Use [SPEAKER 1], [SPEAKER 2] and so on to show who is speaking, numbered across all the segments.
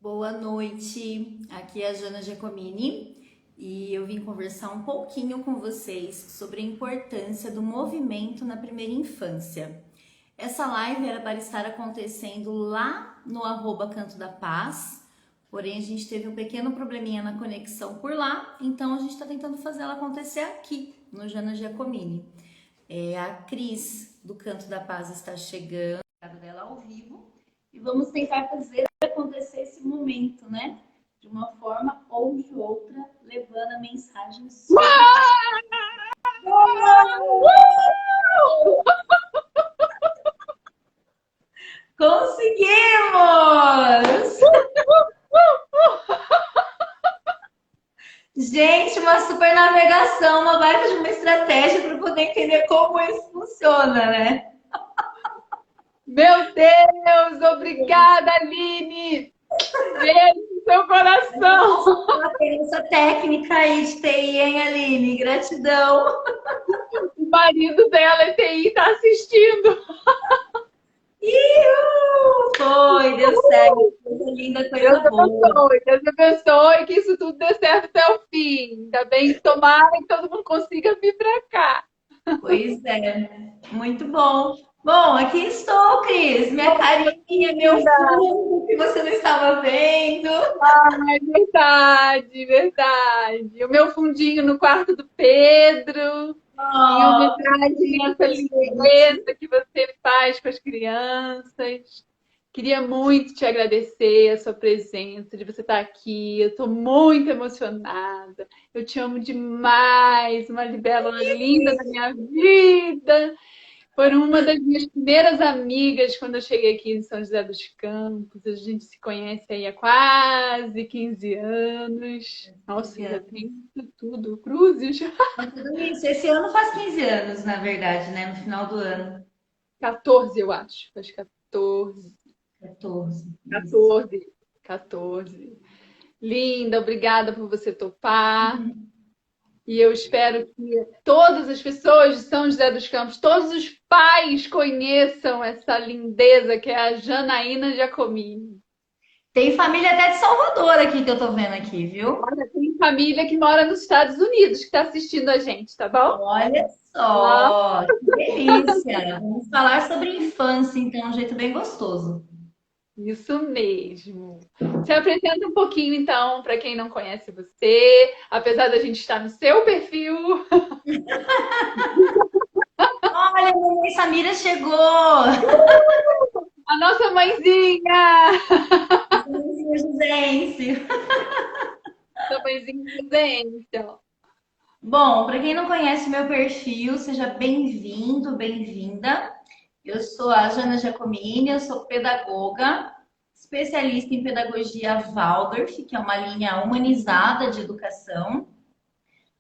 [SPEAKER 1] Boa noite, aqui é a Jana Giacomini e eu vim conversar um pouquinho com vocês sobre a importância do movimento na primeira infância. Essa live era para estar acontecendo lá no @Canto da Paz, porém a gente teve um pequeno probleminha na conexão por lá, então a gente está tentando fazer ela acontecer aqui no Jana Giacomini. A Cris do Canto da Paz está chegando, dela ao vivo, e vamos tentar fazer acontecer esse momento, né? De uma forma ou de outra, levando a mensagem sobre... Conseguimos! Gente, uma super navegação, uma baita de uma estratégia para poder entender como isso funciona, né?
[SPEAKER 2] Meu Deus, obrigada, Aline! Beijo no seu coração!
[SPEAKER 1] Uma experiência técnica aí de TI, hein, Aline? Gratidão!
[SPEAKER 2] O marido dela é TI, tá assistindo.
[SPEAKER 1] Foi, deu certo. Coisa linda, coisa
[SPEAKER 2] Deus
[SPEAKER 1] boa.
[SPEAKER 2] abençoe, Deus abençoe, que isso tudo dê certo até o fim. Ainda bem, tomara que todo mundo consiga vir pra cá.
[SPEAKER 1] Pois é, muito bom. Bom, aqui estou, Cris. Minha carinha, meu fundo que você não estava vendo.
[SPEAKER 2] É verdade, verdade. O meu fundinho no quarto do Pedro, em
[SPEAKER 1] Oh,
[SPEAKER 2] homenagem a essa lindeza que você faz com as crianças. Queria muito te agradecer a sua presença, de você estar aqui. Eu estou muito emocionada. Eu te amo demais, uma libélula linda da minha vida. Foram uma das minhas primeiras amigas quando eu cheguei aqui em São José dos Campos. A gente se conhece aí há quase 15 anos. Nossa, já tem tudo, cruzes.
[SPEAKER 1] tudo isso. Esse ano faz 15 anos, na verdade, né? No final do ano.
[SPEAKER 2] 14, eu acho. Faz 14.
[SPEAKER 1] 14. Isso.
[SPEAKER 2] 14. 14. Linda, obrigada por você topar. E eu espero que todas as pessoas de São José dos Campos, todos os pais conheçam essa lindeza que é a Janaína Giacomini.
[SPEAKER 1] Tem família até de Salvador aqui que eu tô vendo aqui, viu?
[SPEAKER 2] Olha, tem família que mora nos Estados Unidos que está assistindo a gente, tá bom?
[SPEAKER 1] Olha
[SPEAKER 2] Ah,
[SPEAKER 1] só, que delícia. Vamos falar sobre infância, então, um jeito bem gostoso.
[SPEAKER 2] isso mesmo. Se apresenta um pouquinho, então, para quem não conhece você, apesar da gente estar no seu perfil.
[SPEAKER 1] Olha, a mamãe Samira chegou.
[SPEAKER 2] A nossa mãezinha!
[SPEAKER 1] Mãezinha Joséense.
[SPEAKER 2] Nossa mãezinha presente.
[SPEAKER 1] Bom, para quem não conhece meu perfil, seja bem-vindo, bem-vinda. Eu sou a Jana Giacomini, eu sou pedagoga, especialista em pedagogia Waldorf, que é uma linha humanizada de educação.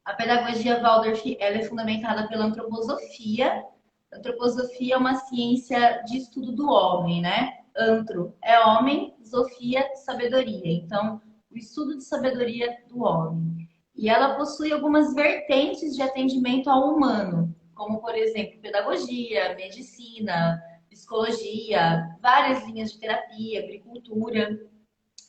[SPEAKER 1] A pedagogia Waldorf, ela é fundamentada pela antroposofia. A antroposofia é uma ciência de estudo do homem, né? Antro é homem, sofia, sabedoria. Então, o estudo de sabedoria do homem. E ela possui algumas vertentes de atendimento ao humano, como, por exemplo, pedagogia, medicina, psicologia, várias linhas de terapia, agricultura.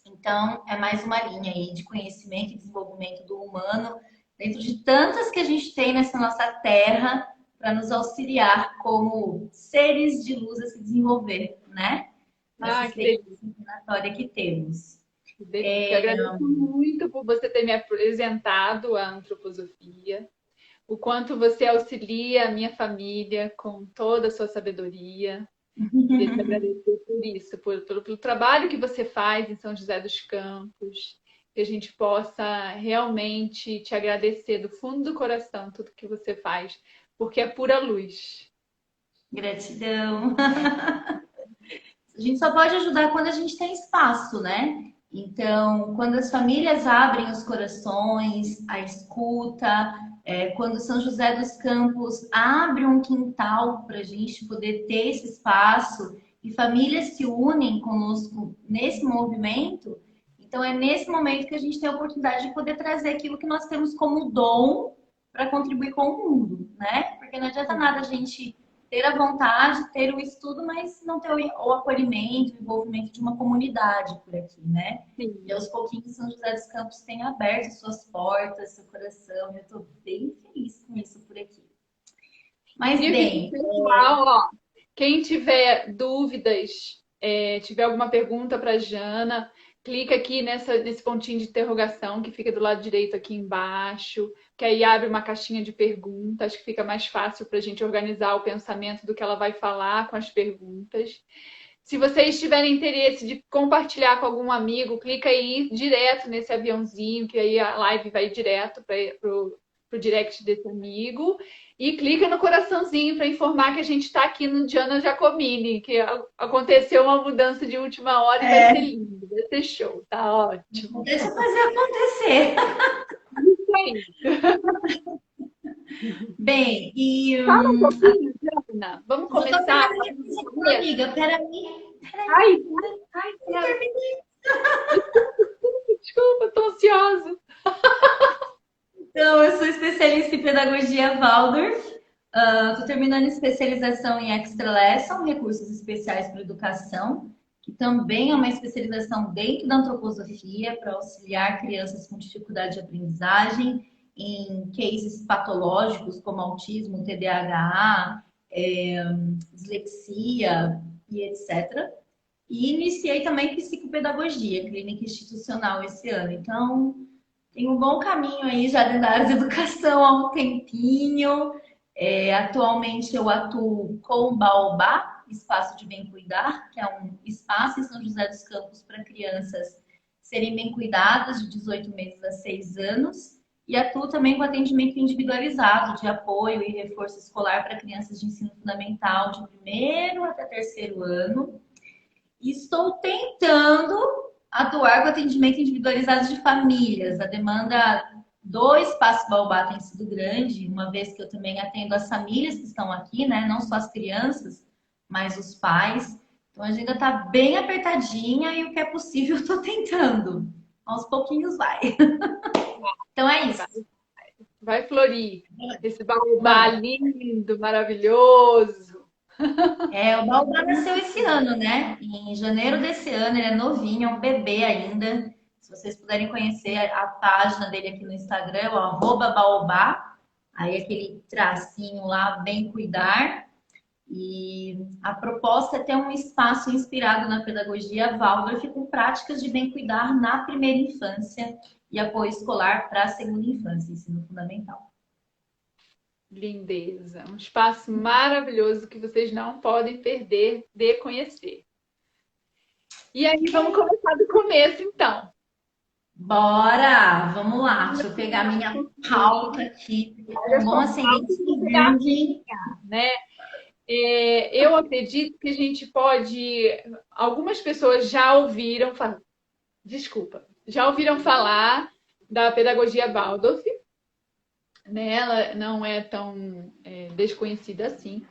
[SPEAKER 1] Então, é mais uma linha aí de conhecimento e desenvolvimento do humano, dentro de tantas que a gente tem nessa nossa terra, para nos auxiliar como seres de luz a se desenvolver, né? Nessa
[SPEAKER 2] Ah, que
[SPEAKER 1] experiência
[SPEAKER 2] delícia.
[SPEAKER 1] encarnatória que temos.
[SPEAKER 2] Que delícia. Eu agradeço muito por você ter me apresentado à antroposofia, o quanto você auxilia a minha família com toda a sua sabedoria. Queria te agradecer por isso, pelo trabalho que você faz em São José dos Campos, que a gente possa realmente te agradecer do fundo do coração tudo que você faz, porque é pura luz.
[SPEAKER 1] Gratidão. A gente só pode ajudar quando a gente tem espaço, né? Então, quando as famílias abrem os corações, a escuta, quando São José dos Campos abre um quintal para a gente poder ter esse espaço e famílias se unem conosco nesse movimento, então é nesse momento que a gente tem a oportunidade de poder trazer aquilo que nós temos como dom para contribuir com o mundo, né? Porque não adianta nada a gente ter a vontade, ter o estudo, mas não ter o acolhimento, o envolvimento de uma comunidade por aqui, né?
[SPEAKER 2] Sim.
[SPEAKER 1] E aos pouquinhos São José dos Campos tem aberto suas portas, seu coração. Eu estou bem feliz com isso por aqui. Mas
[SPEAKER 2] Queria pedir
[SPEAKER 1] bem,
[SPEAKER 2] pro pessoal, ó, quem tiver dúvidas, tiver alguma pergunta para Jana, clica aqui nesse pontinho de interrogação que fica do lado direito aqui embaixo, que aí abre uma caixinha de perguntas, que fica mais fácil para a gente organizar o pensamento do que ela vai falar com as perguntas. Se vocês tiverem interesse de compartilhar com algum amigo, clica aí direto nesse aviãozinho, que aí a live vai direto para o direct desse amigo. E clica no coraçãozinho para informar que a gente está aqui no Diana Giacomini, que aconteceu uma mudança de última hora e vai ser lindo, vai ser show, tá ótimo.
[SPEAKER 1] deixa eu fazer acontecer.
[SPEAKER 2] Isso aí.
[SPEAKER 1] Bem, e
[SPEAKER 2] Fala um pouquinho, Diana. Vamos
[SPEAKER 1] vou
[SPEAKER 2] começar?
[SPEAKER 1] terminar aqui com a amiga. Peraí.
[SPEAKER 2] Ai, pera. Desculpa, tô ansiosa.
[SPEAKER 1] Então, eu sou especialista em pedagogia Waldorf. Estou terminando especialização em Extra Lesson, recursos especiais para educação, que também é uma especialização dentro da antroposofia para auxiliar crianças com dificuldade de aprendizagem em cases patológicos como autismo, TDAH, dislexia e etc. E iniciei também psicopedagogia clínica institucional esse ano. Então, tem um bom caminho aí já dentro da área de educação há um tempinho. Atualmente eu atuo com o Baobá, Espaço de Bem Cuidar, que é um espaço em São José dos Campos para crianças serem bem cuidadas de 18 meses a 6 anos. E atuo também com atendimento individualizado de apoio e reforço escolar para crianças de ensino fundamental de primeiro até terceiro ano. E estou tentando atuar com atendimento individualizado de famílias. A demanda do Espaço Baobá tem sido grande, uma vez que eu também atendo as famílias que estão aqui, né? Não só as crianças, mas os pais. Então a agenda está bem apertadinha e o que é possível eu estou tentando. Aos pouquinhos vai. Então é isso.
[SPEAKER 2] Vai florir. Esse baobá lindo, maravilhoso.
[SPEAKER 1] O Baobá nasceu esse ano, né? Em janeiro desse ano, ele é novinho, é um bebê ainda. Se vocês puderem conhecer a página dele aqui no Instagram, o @baobá. Aí aquele tracinho lá, bem cuidar. E a proposta é ter um espaço inspirado na pedagogia Waldorf com práticas de bem cuidar na primeira infância e apoio escolar para a segunda infância, ensino fundamental.
[SPEAKER 2] Lindeza. Um espaço maravilhoso que vocês não podem perder de conhecer. E aí, vamos começar do começo, então.
[SPEAKER 1] Bora! Vamos lá. Deixa eu pegar minha pauta aqui. Bom ascendente Virgem,
[SPEAKER 2] né? Eu acredito que a gente pode. Algumas pessoas já ouviram falar. Desculpa, já ouviram falar da pedagogia Waldorf, né? Ela não é tão desconhecida assim,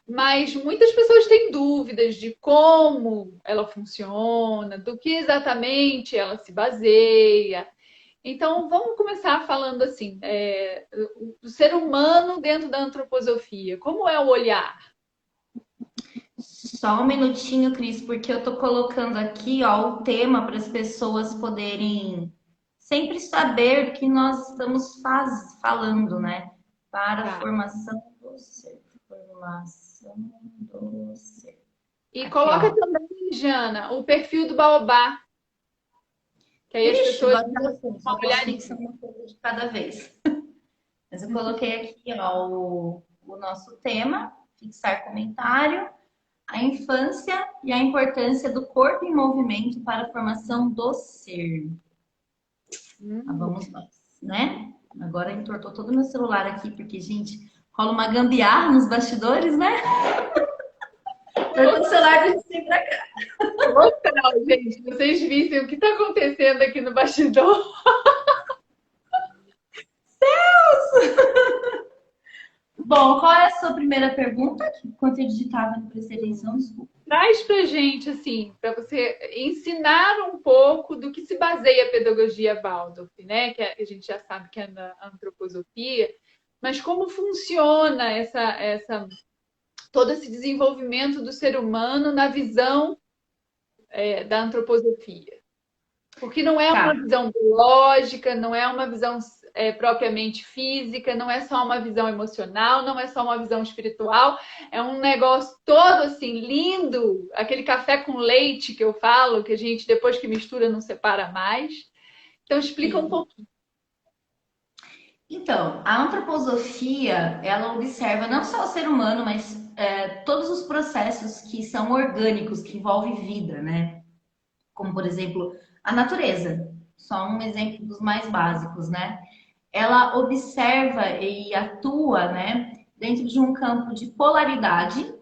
[SPEAKER 2] mas muitas pessoas têm dúvidas de como ela funciona, do que exatamente ela se baseia. Então, vamos começar falando assim, do ser humano dentro da antroposofia. Como é o olhar?
[SPEAKER 1] Só um minutinho, Cris, porque eu tô colocando aqui, ó, o tema para as pessoas poderem sempre saber o que nós estamos falando, né? Para a formação do ser. Formação do ser.
[SPEAKER 2] E
[SPEAKER 1] Aqui,
[SPEAKER 2] coloca
[SPEAKER 1] ó.
[SPEAKER 2] também, Jana, o perfil do Baobá. Que aí as pessoas vão
[SPEAKER 1] só posso
[SPEAKER 2] olhar
[SPEAKER 1] fixar uma coisa de cada vez. Mas eu coloquei aqui, ó, o nosso tema, fixar comentário, a infância e a importância do corpo em movimento para a formação do ser. Vamos nós, né? Agora entortou todo o meu celular aqui, porque, gente, rola uma gambiarra nos bastidores, né? Entortou o celular do sempre pra cá.
[SPEAKER 2] Total, gente. Vocês vissem o que está acontecendo aqui no bastidor.
[SPEAKER 1] Bom, qual é a sua primeira pergunta? Enquanto eu digitava, não prestei atenção, desculpa.
[SPEAKER 2] Traz pra gente, assim, para você ensinar um pouco do que se baseia a pedagogia Waldorf, né? Que a gente já sabe que é na antroposofia, mas como funciona todo esse desenvolvimento do ser humano na visão da antroposofia. Porque não é uma
[SPEAKER 1] Tá.
[SPEAKER 2] visão biológica, não é uma visão propriamente física, não é só uma visão emocional, não é só uma visão espiritual, é um negócio todo assim lindo, aquele café com leite que eu falo, que a gente depois que mistura não separa mais. Então explica um
[SPEAKER 1] Sim.
[SPEAKER 2] pouquinho.
[SPEAKER 1] Então, a antroposofia, ela observa não só o ser humano, mas todos os processos que são orgânicos, que envolvem vida, né? Como, por exemplo, a natureza. Só um exemplo dos mais básicos, né? Ela observa e atua, né, dentro de um campo de polaridade.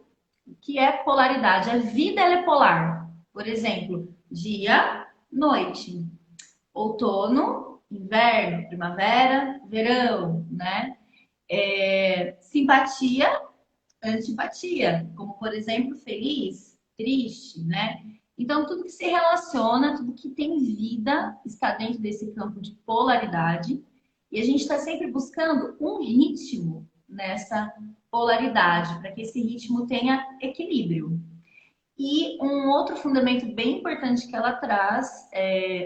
[SPEAKER 1] O que é polaridade? A vida ela é polar. Por exemplo, dia, noite, outono, inverno, primavera, verão, né? Simpatia, antipatia, como por exemplo, feliz, triste, né? Então, tudo que se relaciona, tudo que tem vida está dentro desse campo de polaridade. E a gente está sempre buscando um ritmo nessa polaridade, para que esse ritmo tenha equilíbrio. E um outro fundamento bem importante que ela traz,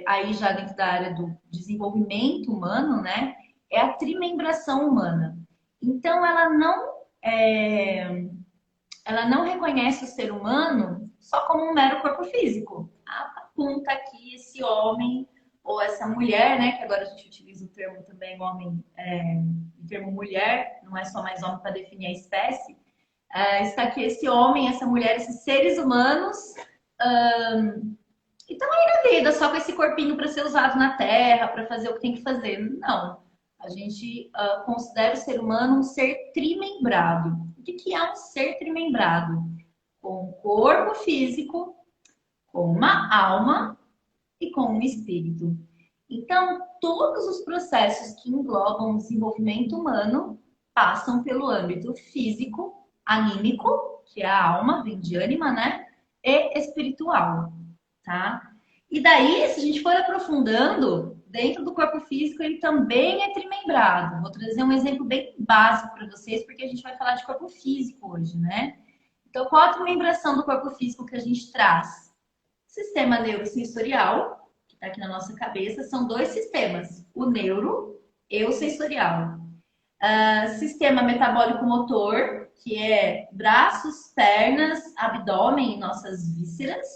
[SPEAKER 1] aí já dentro da área do desenvolvimento humano, né, é a trimembração humana. Então, ela não reconhece o ser humano só como um mero corpo físico. Aponta aqui esse homem ou essa mulher, né, que agora a gente utiliza o termo também homem, o termo mulher, não é só mais homem para definir a espécie. Está aqui esse homem, essa mulher, esses seres humanos e estão aí na vida, só com esse corpinho para ser usado na Terra, para fazer o que tem que fazer. Não. A gente considera o ser humano um ser trimembrado. O que é um ser trimembrado? Com um corpo físico, com uma alma e com um espírito. Então, todos os processos que englobam o desenvolvimento humano passam pelo âmbito físico, anímico, que é a alma, vem de ânima, né? E espiritual, tá? E daí, se a gente for aprofundando, dentro do corpo físico, ele também é trimembrado. Vou trazer um exemplo bem básico para vocês, porque a gente vai falar de corpo físico hoje, né? Então, qual a trimembração do corpo físico que a gente traz? Sistema neurosensorial, que está aqui na nossa cabeça, são dois sistemas, o neuro e o sensorial. Sistema metabólico motor, que é braços, pernas, abdômen e nossas vísceras.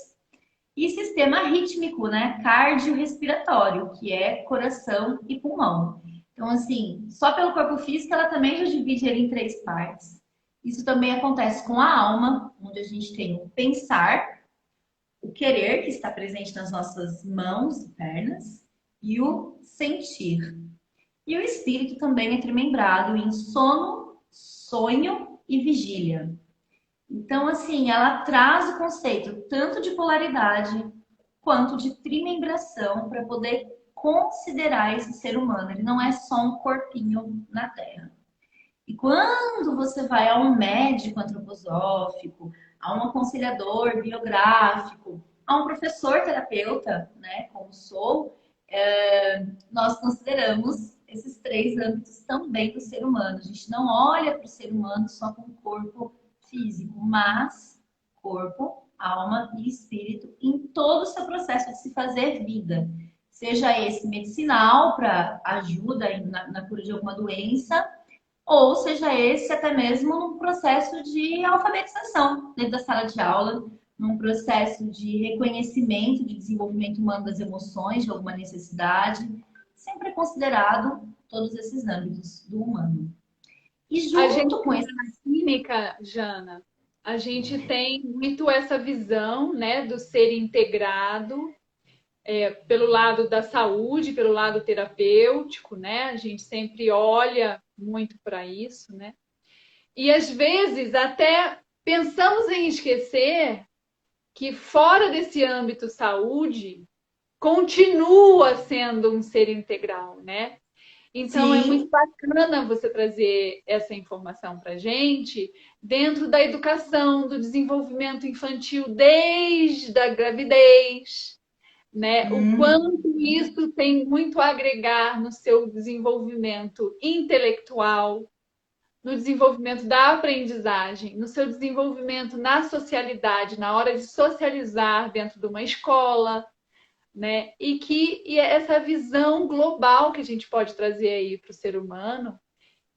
[SPEAKER 1] E sistema rítmico, né? Cardiorrespiratório, que é coração e pulmão. Então, assim, só pelo corpo físico, ela também já divide ele em três partes. Isso também acontece com a alma, onde a gente tem o pensar, o querer, que está presente nas nossas mãos e pernas, e o sentir. E o espírito também é trimembrado em sono, sonho e vigília. Então, assim, ela traz o conceito tanto de polaridade quanto de trimembração para poder considerar esse ser humano. Ele não é só um corpinho na Terra. E quando você vai a um médico antroposófico, a um aconselhador biográfico, a um professor terapeuta, né, como sou, nós consideramos esses três âmbitos também do ser humano. A gente não olha para o ser humano só com o corpo físico, mas corpo, alma e espírito em todo o seu processo de se fazer vida. Seja esse medicinal para ajuda na cura de alguma doença, ou seja esse até mesmo num processo de alfabetização dentro da sala de aula, num processo de reconhecimento, de desenvolvimento humano das emoções, de alguma necessidade, sempre é considerado todos esses âmbitos do humano. E
[SPEAKER 2] A gente,
[SPEAKER 1] junto com esse...
[SPEAKER 2] na química, Jana, a gente tem muito essa visão, né, do ser integrado, pelo lado da saúde, pelo lado terapêutico, né? A gente sempre olha muito para isso, né? E às vezes até pensamos em esquecer que fora desse âmbito saúde continua sendo um ser integral, né? Então é muito
[SPEAKER 1] Sim,
[SPEAKER 2] bacana você trazer essa informação para gente dentro da educação, do desenvolvimento infantil desde a gravidez, né? O quanto isso tem muito a agregar no seu desenvolvimento intelectual, no desenvolvimento da aprendizagem, no seu desenvolvimento na socialidade, na hora de socializar dentro de uma escola, né? E essa visão global que a gente pode trazer aí para o ser humano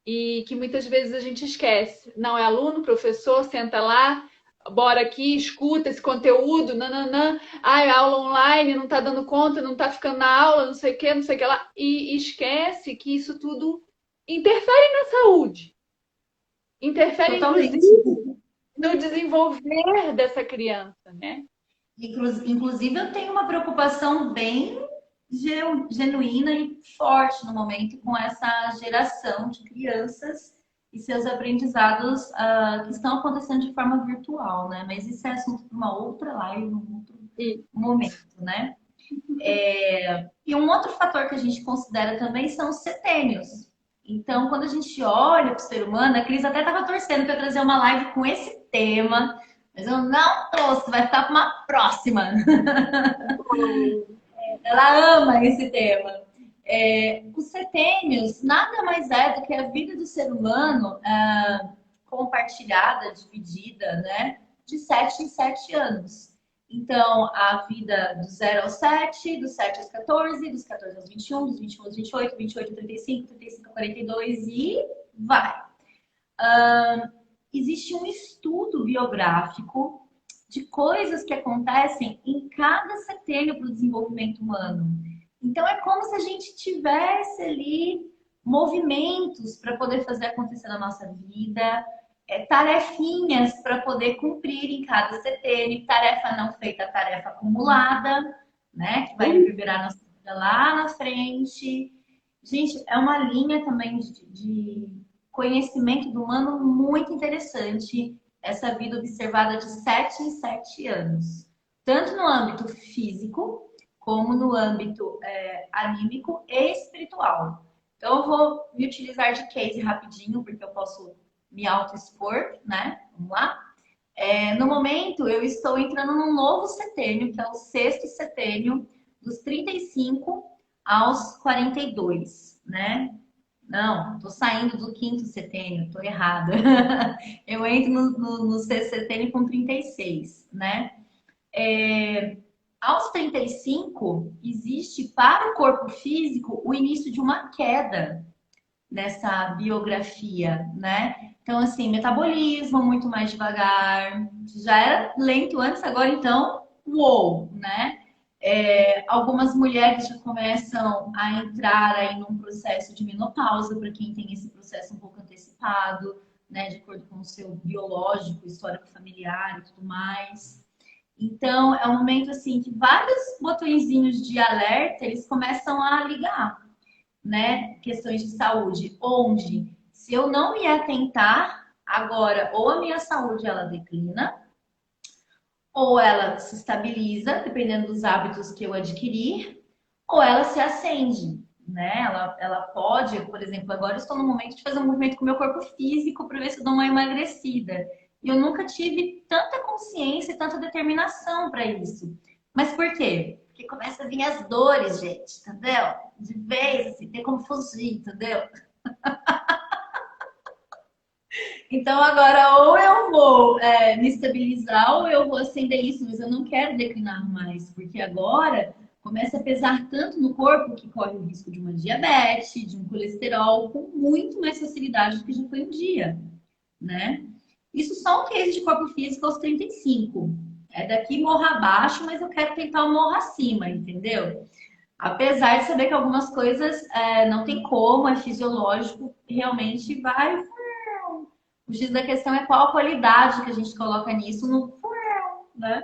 [SPEAKER 2] e que muitas vezes a gente esquece. Não é aluno, professor, senta lá, bora aqui, escuta esse conteúdo, nananã, ai, aula online, não está dando conta, não está ficando na aula, não sei o que lá, e esquece que isso tudo interfere na saúde, interfere
[SPEAKER 1] Totalmente.
[SPEAKER 2] inclusive no desenvolver dessa criança, né?
[SPEAKER 1] Inclusive, eu tenho uma preocupação bem genuína e forte no momento com essa geração de crianças e seus aprendizados que estão acontecendo de forma virtual, né? Mas isso é assunto para uma outra live, um outro
[SPEAKER 2] E,
[SPEAKER 1] momento, né? E um outro fator que a gente considera também são os setênios. Então, quando a gente olha para o ser humano, a Cris até estava torcendo para trazer uma live com esse tema, mas eu não trouxe, vai ficar para uma próxima. Ela ama esse tema. Os setênios nada mais é do que a vida do ser humano compartilhada, dividida, né? De 7 em 7 anos. Então, a vida do 0 aos 7, dos 7 aos 14, dos 14 aos 21, dos 21 aos 28, 28 a 35, 35 a 42 e vai. Existe um estudo biográfico de coisas que acontecem em cada setênio para o desenvolvimento humano. Então, é como se a gente tivesse ali movimentos para poder fazer acontecer na nossa vida, tarefinhas para poder cumprir em cada setênio, tarefa não feita, tarefa acumulada, né? Que vai reverberar nossa vida lá na frente. Gente, é uma linha também de conhecimento do humano muito interessante, essa vida observada de 7 em 7 anos. Tanto no âmbito físico, como no âmbito anímico e espiritual. Então, eu vou me utilizar de case rapidinho, porque eu posso me auto-expor, né? Vamos lá? No momento, eu estou entrando num novo setênio, que é o sexto setênio, dos 35 aos 42, né? Não, tô saindo do quinto setênio, tô errada. Eu entro no sexto setênio com 36, né? Aos 35, existe para o corpo físico o início de uma queda nessa biografia, né? Então, assim, metabolismo muito mais devagar, já era lento antes, agora então, uou, né? Algumas mulheres já começam a entrar aí num processo de menopausa, para quem tem esse processo um pouco antecipado, né? De acordo com o seu biológico, histórico familiar e tudo mais. Então, é um momento assim que vários botõezinhos de alerta eles começam a ligar, né? Questões de saúde, onde se eu não me atentar agora, ou a minha saúde ela declina, ou ela se estabiliza, dependendo dos hábitos que eu adquirir, ou ela se acende, né? Ela pode, por exemplo, agora eu estou no momento de fazer um movimento com o meu corpo físico para ver se eu dou uma emagrecida. E eu nunca tive tanta consciência e tanta determinação para isso. Mas por quê? Porque começa a vir as dores, gente, entendeu? De vez, assim, tem como fugir, entendeu? Então agora ou eu vou me estabilizar ou eu vou acender isso, mas eu não quero declinar mais, porque agora começa a pesar tanto no corpo que corre o risco de uma diabetes, de um colesterol com muito mais facilidade do que já foi um dia, né? Isso só um case de corpo físico aos 35. É daqui morra abaixo, mas eu quero tentar um morra acima, entendeu? Apesar de saber que algumas coisas não tem como, é fisiológico, realmente vai. O X da questão é qual a qualidade que a gente coloca nisso no, né?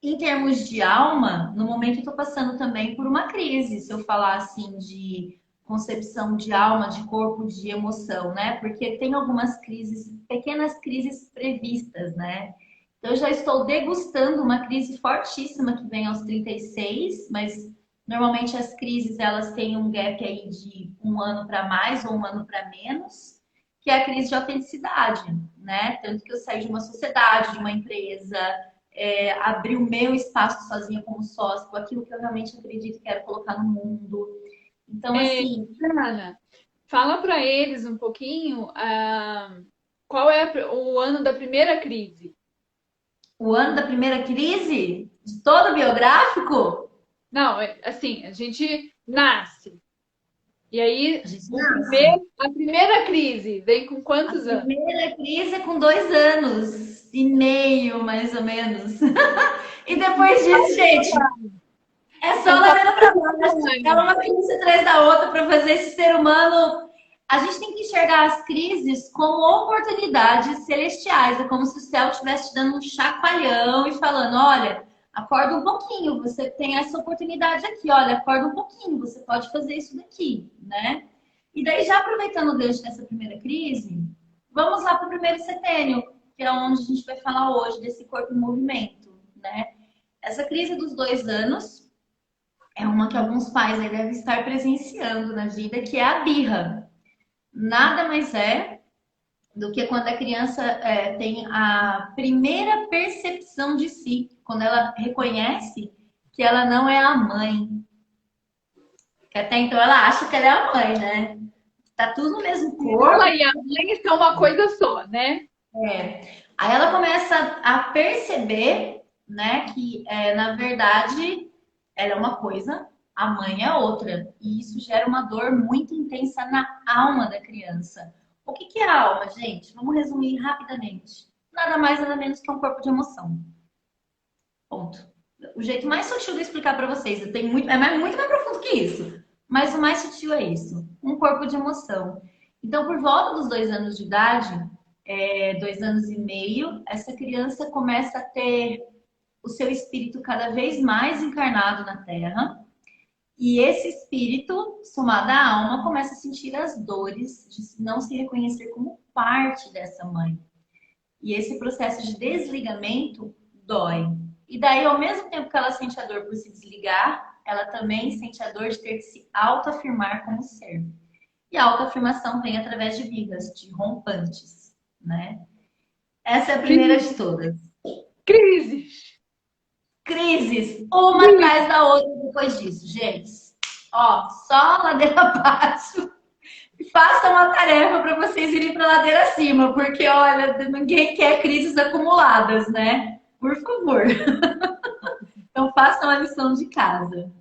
[SPEAKER 1] Em termos de alma, no momento eu estou passando também por uma crise, se eu falar assim de concepção de alma, de corpo, de emoção, né? Porque tem algumas crises, pequenas crises previstas, né? Então, eu já estou degustando uma crise fortíssima que vem aos 36, mas normalmente as crises elas têm um gap aí de um ano para mais ou um ano para menos, que é a crise de autenticidade, né? Tanto que eu saí de uma sociedade, de uma empresa, abrir o meu espaço sozinha como sócio, aquilo que eu realmente acredito e quero colocar no mundo. Então, assim.
[SPEAKER 2] Ana, Fala para eles um pouquinho qual é o ano da primeira crise.
[SPEAKER 1] O ano da primeira crise? De todo biográfico?
[SPEAKER 2] Não, assim, a gente nasce. E aí,
[SPEAKER 1] A gente nasce.
[SPEAKER 2] a primeira crise vem com
[SPEAKER 1] A
[SPEAKER 2] quantos anos?
[SPEAKER 1] primeira crise é com 2 anos e meio, mais ou menos. E depois disso, gente, é só
[SPEAKER 2] Então,
[SPEAKER 1] ladeira pra baixo. É uma crise atrás da outra para fazer esse ser humano. A gente tem que enxergar as crises como oportunidades celestiais. É como se o céu estivesse te dando um chacoalhão e falando: olha, acorda um pouquinho, você tem essa oportunidade aqui, olha, acorda um pouquinho, você pode fazer isso daqui, né? E daí, já aproveitando o gancho dessa primeira crise, vamos lá para o primeiro setênio, que é onde a gente vai falar hoje desse corpo em movimento, né? Essa crise dos 2 anos é uma que alguns pais aí devem estar presenciando na vida, que é a birra. Nada mais é do que quando a criança tem a primeira percepção de si, quando ela reconhece que ela não é a mãe. Que até então ela acha que ela é a mãe, né? Tá tudo no mesmo corpo.
[SPEAKER 2] Ela e a mãe são uma coisa só, né?
[SPEAKER 1] Aí ela começa a perceber, né, que na verdade ela é uma coisa, a mãe é outra. E isso gera uma dor muito intensa na alma da criança. O que é a alma, gente? Vamos resumir rapidamente. Nada mais, nada menos que um corpo de emoção. Ponto. O jeito mais sutil de explicar para vocês, muito mais profundo que isso. Mas o mais sutil é isso. Um corpo de emoção. Então, por volta dos 2 anos de idade, 2 anos e meio, essa criança começa a ter o seu espírito cada vez mais encarnado na Terra. E esse espírito, somado à alma, começa a sentir as dores de não se reconhecer como parte dessa mãe. E esse processo de desligamento dói. E daí, ao mesmo tempo que ela sente a dor por se desligar, ela também sente a dor de ter que se autoafirmar como ser. E a autoafirmação vem através de birras, de rompantes, né? Essa é a primeira de todas.
[SPEAKER 2] Crises.
[SPEAKER 1] Crises, uma atrás da outra depois disso, gente. Ó, só ladeira abaixo. Façam uma tarefa para vocês irem para ladeira acima, porque olha, ninguém quer crises acumuladas, né? Por favor. Então façam a lição de casa.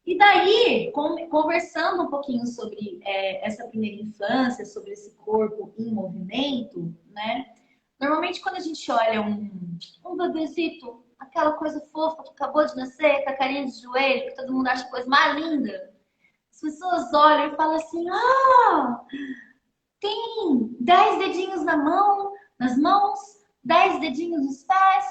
[SPEAKER 1] E daí, conversando um pouquinho sobre essa primeira infância, sobre esse corpo em movimento, né? Normalmente quando a gente olha um bebezito, aquela coisa fofa que acabou de nascer, com a carinha de joelho, que todo mundo acha a coisa mais linda, as pessoas olham e falam assim: ah, tem 10 dedinhos nas mãos, 10 dedinhos nos pés,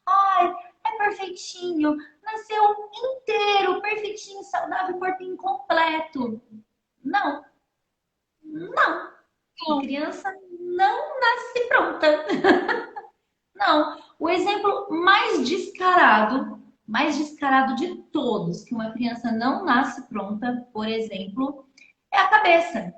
[SPEAKER 1] ai, é perfeitinho, nasceu inteiro, perfeitinho, saudável, corpinho completo. Não, não. A criança não nasce pronta. Não. O exemplo mais descarado de todos, que uma criança não nasce pronta, por exemplo, é a cabeça.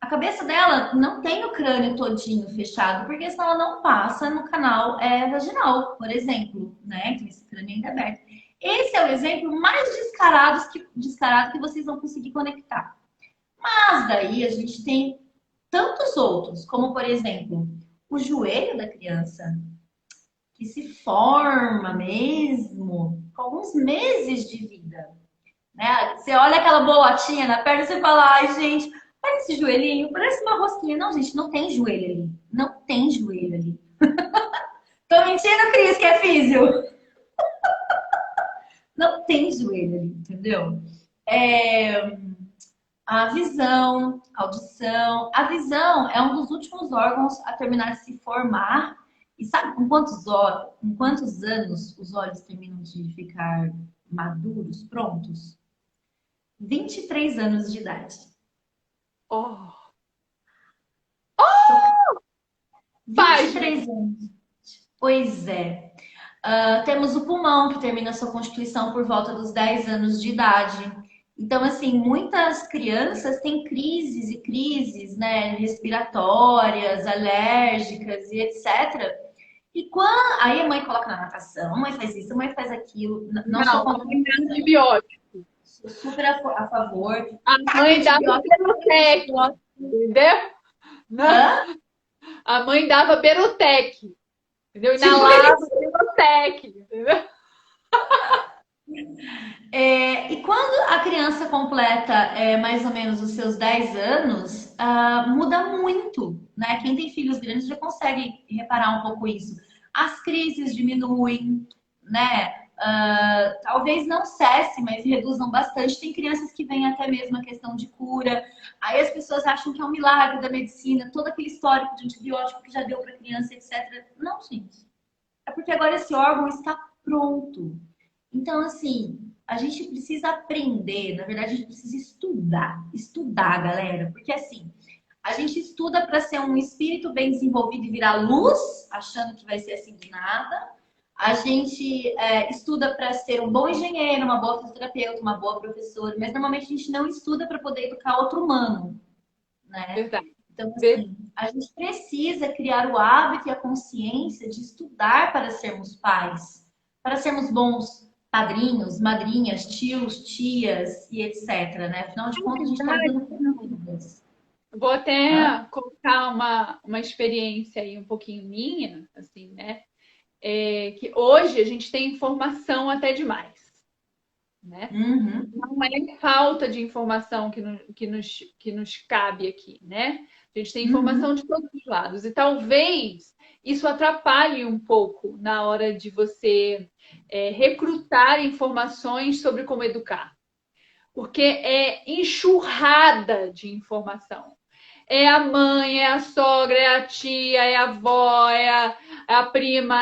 [SPEAKER 1] A cabeça dela não tem o crânio todinho fechado, porque senão ela não passa no canal vaginal, por exemplo, né? Que esse crânio ainda é aberto. Esse é o exemplo mais descarado que vocês vão conseguir conectar. Mas daí a gente tem tantos outros, como por exemplo, o joelho da criança, que se forma mesmo com alguns meses de vida. Né? Você olha aquela bolotinha na perna e você fala: ai, gente, olha esse joelhinho, parece uma rosquinha. Não, gente, não tem joelho ali. Não tem joelho ali. Tô mentindo, Cris, que é físio. Não tem joelho ali, entendeu? A visão, a audição. A visão é um dos últimos órgãos a terminar de se formar. E sabe com quantos anos os olhos terminam de ficar maduros, prontos? 23 anos de idade.
[SPEAKER 2] Oh.
[SPEAKER 1] 23 anos. Pois é. Temos o pulmão, que termina sua constituição por volta dos 10 anos de idade. Então, assim, muitas crianças têm crises e crises, né, respiratórias, alérgicas e etc. E aí a mãe coloca na natação, a mãe faz isso, a mãe faz aquilo. Não sou contra
[SPEAKER 2] antibiótico.
[SPEAKER 1] Sou super a favor.
[SPEAKER 2] A mãe dá antibiótico. entendeu? Não.
[SPEAKER 1] Hã?
[SPEAKER 2] A mãe dava Berotec, entendeu?
[SPEAKER 1] Tipo
[SPEAKER 2] Inalava
[SPEAKER 1] isso.
[SPEAKER 2] Berotec, entendeu?
[SPEAKER 1] E quando a criança completa mais ou menos os seus 10 anos, muda muito, né? Quem tem filhos grandes já consegue reparar um pouco isso. As crises diminuem, né? Talvez não cesse, mas reduzam bastante. Tem crianças que vêm até mesmo a questão de cura. Aí as pessoas acham que é um milagre da medicina, todo aquele histórico de antibiótico que já deu para criança, etc. Não, gente. É porque agora esse órgão está pronto. Então, assim, a gente precisa aprender, na verdade, a gente precisa estudar, galera, porque assim, a gente estuda para ser um espírito bem desenvolvido e virar luz, achando que vai ser assim do nada. A gente estuda para ser um bom engenheiro, uma boa fisioterapeuta, uma boa professora, mas normalmente a gente não estuda para poder educar outro humano, né?
[SPEAKER 2] Verdade.
[SPEAKER 1] Então, assim, a gente precisa criar o hábito e a consciência de estudar para sermos pais, para sermos bons padrinhos, madrinhas, tios, tias e etc, né? Afinal de contas, a gente está
[SPEAKER 2] Verdade.
[SPEAKER 1] lidando com vidas.
[SPEAKER 2] Vou
[SPEAKER 1] Hã?
[SPEAKER 2] até colocar uma experiência aí um pouquinho minha, assim, né? Que hoje a gente tem informação até demais, né?
[SPEAKER 1] Uhum,
[SPEAKER 2] Não é falta de informação que nos cabe aqui, né? A gente tem informação
[SPEAKER 1] uhum.
[SPEAKER 2] de todos os lados. E talvez isso atrapalhe um pouco na hora de você recrutar informações sobre como educar. Porque é enxurrada de informação. É a mãe, é a sogra, é a tia, é a avó, é a prima,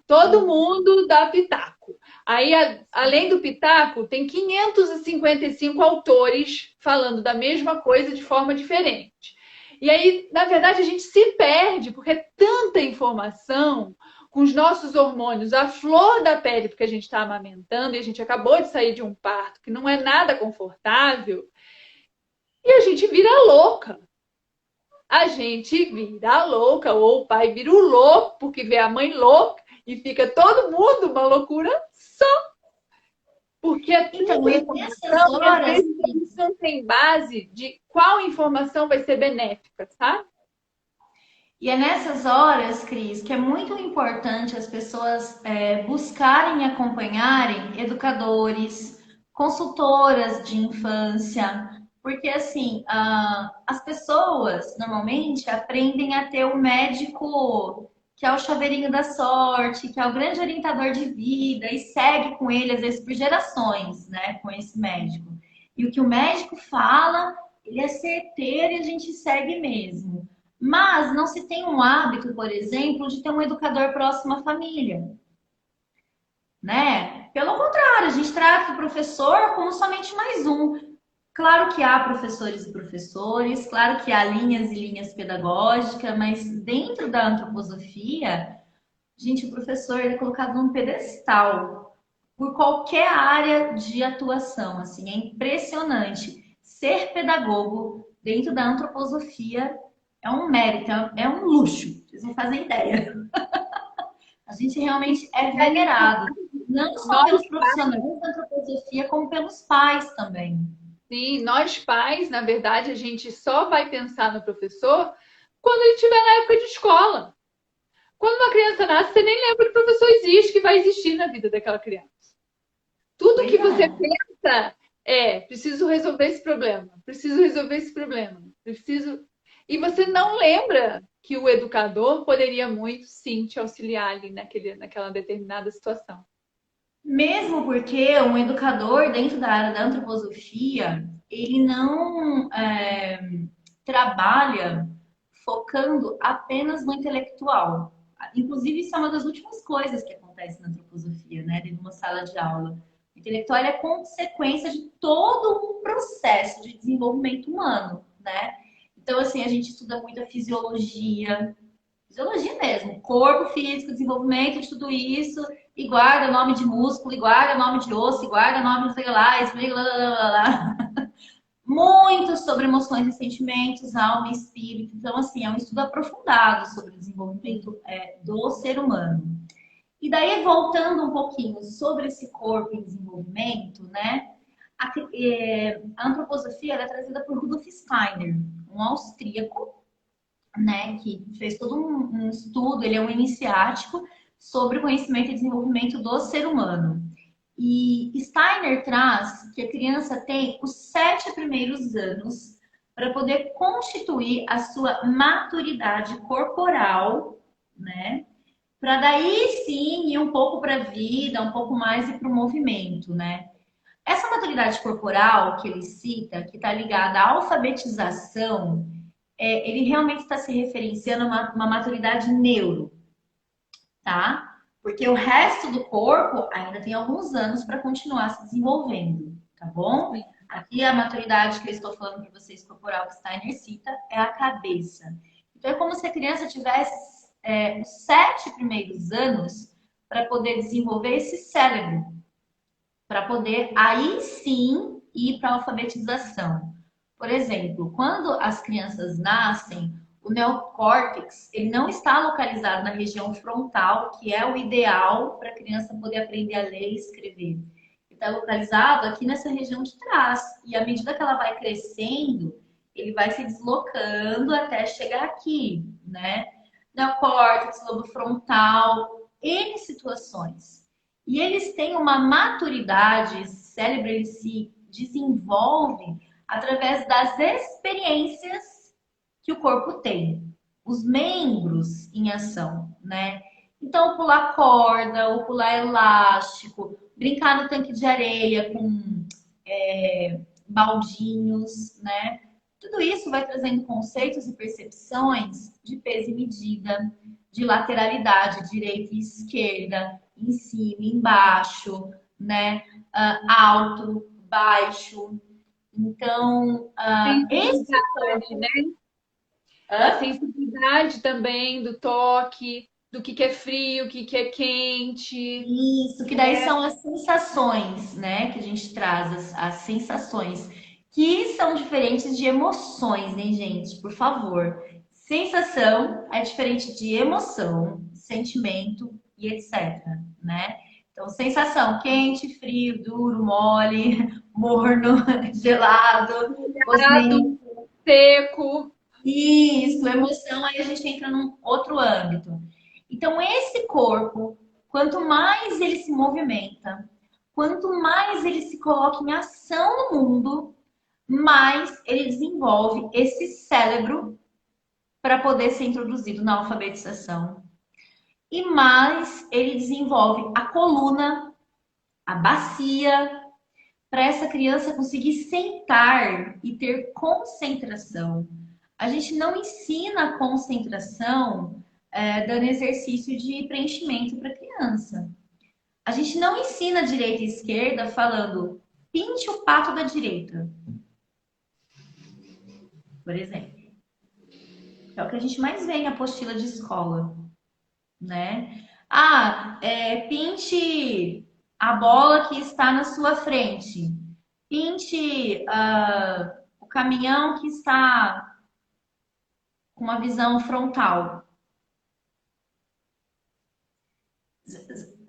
[SPEAKER 2] todo mundo dá pitaco. Aí, além do pitaco, tem 555 autores falando da mesma coisa de forma diferente. E aí, na verdade, a gente se perde, porque é tanta informação, com os nossos hormônios à flor da pele, porque a gente está amamentando e a gente acabou de sair de um parto que não é nada confortável, e a gente vira louca. A gente vira louca, ou o pai vira o louco, porque vê a mãe louca, e fica todo mundo uma loucura só. Porque é
[SPEAKER 1] Então,
[SPEAKER 2] tanta
[SPEAKER 1] é nessas
[SPEAKER 2] informação e às
[SPEAKER 1] horas
[SPEAKER 2] vezes a gente não tem base de qual informação vai ser benéfica, sabe?
[SPEAKER 1] E é nessas horas, Cris, que é muito importante as pessoas buscarem e acompanharem educadores, consultoras de infância, porque assim, as pessoas normalmente aprendem a ter o médico que é o chaveirinho da sorte, que é o grande orientador de vida e segue com ele, às vezes, por gerações, né, com esse médico. E o que o médico fala, ele é certeiro e a gente segue mesmo. Mas não se tem um hábito, por exemplo, de ter um educador próximo à família, né? Pelo contrário, a gente trata o professor como somente mais um. Claro que há professores e professores, claro que há linhas e linhas pedagógicas, mas dentro da antroposofia, gente, o professor ele é colocado num pedestal por qualquer área de atuação, assim, é impressionante. Ser pedagogo dentro da antroposofia é um mérito, é um luxo, vocês não fazem ideia. A gente realmente é venerado, não só
[SPEAKER 2] Nós,
[SPEAKER 1] pelos profissionais da antroposofia, como pelos pais também.
[SPEAKER 2] sim, nós pais, na verdade, a gente só vai pensar no professor quando ele estiver na época de escola. Quando uma criança nasce, você nem lembra que o professor existe, que vai existir na vida daquela criança. Tudo
[SPEAKER 1] Pois
[SPEAKER 2] que você
[SPEAKER 1] é.
[SPEAKER 2] pensa preciso resolver esse problema, preciso resolver esse problema, preciso. E você não lembra que o educador poderia muito sim te auxiliar ali naquela determinada situação.
[SPEAKER 1] Mesmo porque um educador dentro da área da antroposofia, ele não trabalha focando apenas no intelectual. Inclusive, isso é uma das últimas coisas que acontece na antroposofia, né? Dentro de uma sala de aula. O intelectual é consequência de todo um processo de desenvolvimento humano, né? Então, assim, a gente estuda muito a fisiologia mesmo, corpo físico, desenvolvimento de tudo isso, e guarda nome de músculo, e guarda nome de osso, e guarda nome de sei lá, lá, lá, lá, lá. Muito sobre emoções e sentimentos, alma e espírito. Então, assim, é um estudo aprofundado sobre o desenvolvimento do ser humano. E daí, voltando um pouquinho sobre esse corpo em desenvolvimento, né? A antroposofia é trazida por Rudolf Steiner, um austríaco, né, que fez todo um estudo, ele é um iniciático sobre o conhecimento e desenvolvimento do ser humano. E Steiner traz que a criança tem os 7 primeiros anos para poder constituir a sua maturidade corporal, né? Para daí sim ir um pouco para a vida, um pouco mais ir para o movimento, né? Essa maturidade corporal que ele cita, que está ligada à alfabetização, ele realmente está se referenciando a uma maturidade neuro, tá? Porque o resto do corpo ainda tem alguns anos para continuar se desenvolvendo, tá bom? Aqui a maturidade que eu estou falando para vocês, corporal, que Steiner cita, é a cabeça. Então é como se a criança tivesse os 7 primeiros anos para poder desenvolver esse cérebro, para poder aí sim ir para a alfabetização. Por exemplo, quando as crianças nascem, o neocórtex ele não está localizado na região frontal, que é o ideal para a criança poder aprender a ler e escrever. Ele está localizado aqui nessa região de trás. E à medida que ela vai crescendo, ele vai se deslocando até chegar aqui, né? Neocórtex, lobo frontal, N situações. E eles têm uma maturidade, esse cérebro ele se desenvolve através das experiências que o corpo tem, os membros em ação, né? Então, pular corda, ou pular elástico, brincar no tanque de areia com baldinhos, né? Tudo isso vai trazendo conceitos e percepções de peso e medida, de lateralidade, direita e esquerda, em cima, embaixo, né? Alto, baixo. Então, esse
[SPEAKER 2] Sensibilidade, né? A sensibilidade também do toque, do que é frio, o que é quente.
[SPEAKER 1] Isso, que daí são as sensações, né? Que a gente traz, as sensações, que são diferentes de emoções, né, gente? Por favor. Sensação é diferente de emoção, sentimento e etc, né? Então, sensação, quente, frio, duro, mole, morno, gelado,
[SPEAKER 2] Molhado, seco.
[SPEAKER 1] isso, emoção, aí a gente entra num outro âmbito. Então, esse corpo, quanto mais ele se movimenta, quanto mais ele se coloca em ação no mundo, mais ele desenvolve esse cérebro para poder ser introduzido na alfabetização. E mais ele desenvolve a coluna, a bacia, para essa criança conseguir sentar e ter concentração. A gente não ensina concentração dando exercício de preenchimento para criança. A gente não ensina direita e esquerda falando pinte o pato da direita, por exemplo. É o que a gente mais vê em apostila de escola, né? Pinte a bola que está na sua frente. Pinte o caminhão que está com uma visão frontal.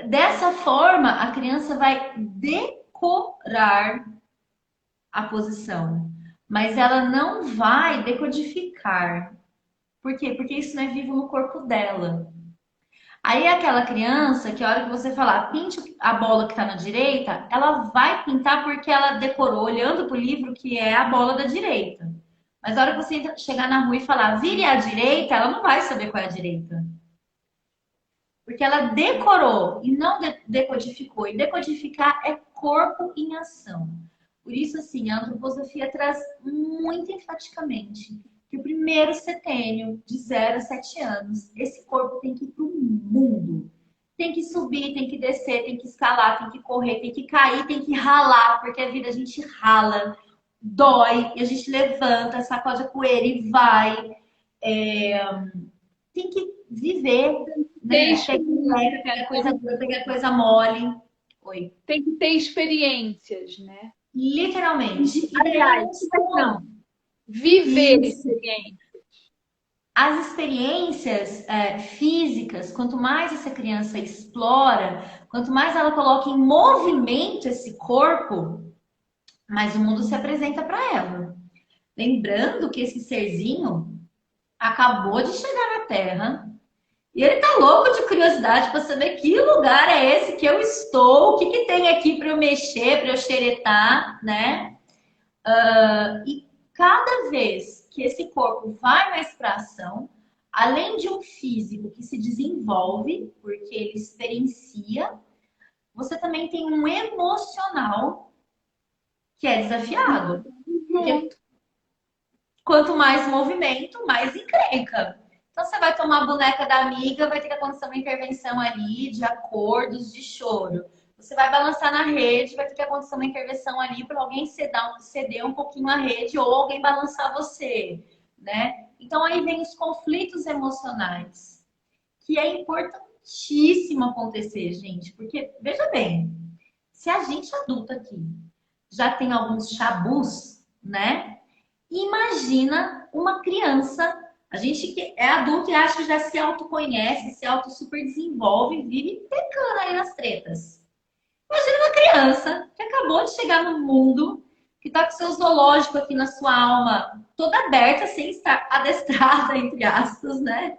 [SPEAKER 1] Dessa forma, a criança vai decorar a posição, mas ela não vai decodificar. Por quê? Porque isso não é vivo no corpo dela. Aí aquela criança que a hora que você falar pinte a bola que está na direita, ela vai pintar porque ela decorou olhando para o livro que é a bola da direita. Mas a hora que você chegar na rua e falar vire à direita, ela não vai saber qual é a direita. Porque ela decorou e não decodificou. E decodificar é corpo em ação. Por isso, assim, a antroposofia traz muito enfaticamente que o primeiro setênio, de 0 a 7 anos, esse corpo tem que ir para o mundo. Tem que subir, tem que descer, tem que escalar, tem que correr, tem que cair, tem que ralar, porque a vida a gente rala, dói, e a gente levanta, sacode a poeira e vai. Tem que viver, né? Pegar coisa dura, pegar coisa mole. Oi.
[SPEAKER 2] Tem que ter experiências, né?
[SPEAKER 1] Literalmente.
[SPEAKER 2] Aliás, não. Viver experiências.
[SPEAKER 1] As experiências físicas, quanto mais essa criança explora, quanto mais ela coloca em movimento esse corpo, mais o mundo se apresenta para ela. Lembrando que esse serzinho acabou de chegar na Terra e ele tá louco de curiosidade para saber que lugar é esse que eu estou, o que que tem aqui para eu mexer, para eu xeretar, né? E cada vez que esse corpo vai mais para ação, além de um físico que se desenvolve, porque ele experiencia, você também tem um emocional que é desafiado. Porque
[SPEAKER 2] Junto.
[SPEAKER 1] quanto mais movimento, mais encrenca. Então você vai tomar a boneca da amiga, vai ter que acontecer uma intervenção ali de acordos, de choro. Você vai balançar na rede, vai ter que acontecer uma intervenção ali para alguém ceder um pouquinho a rede ou alguém balançar você, né? Então aí vem os conflitos emocionais, que é importantíssimo acontecer, gente, porque veja bem, se a gente adulta aqui já tem alguns chabus, né? Imagina uma criança, a gente que é adulto e acha que já se autoconhece, se auto super desenvolve, vive pecando aí nas tretas. Imagina uma criança que acabou de chegar no mundo, que tá com seu zoológico aqui na sua alma toda aberta, sem estar adestrada, entre aspas, né?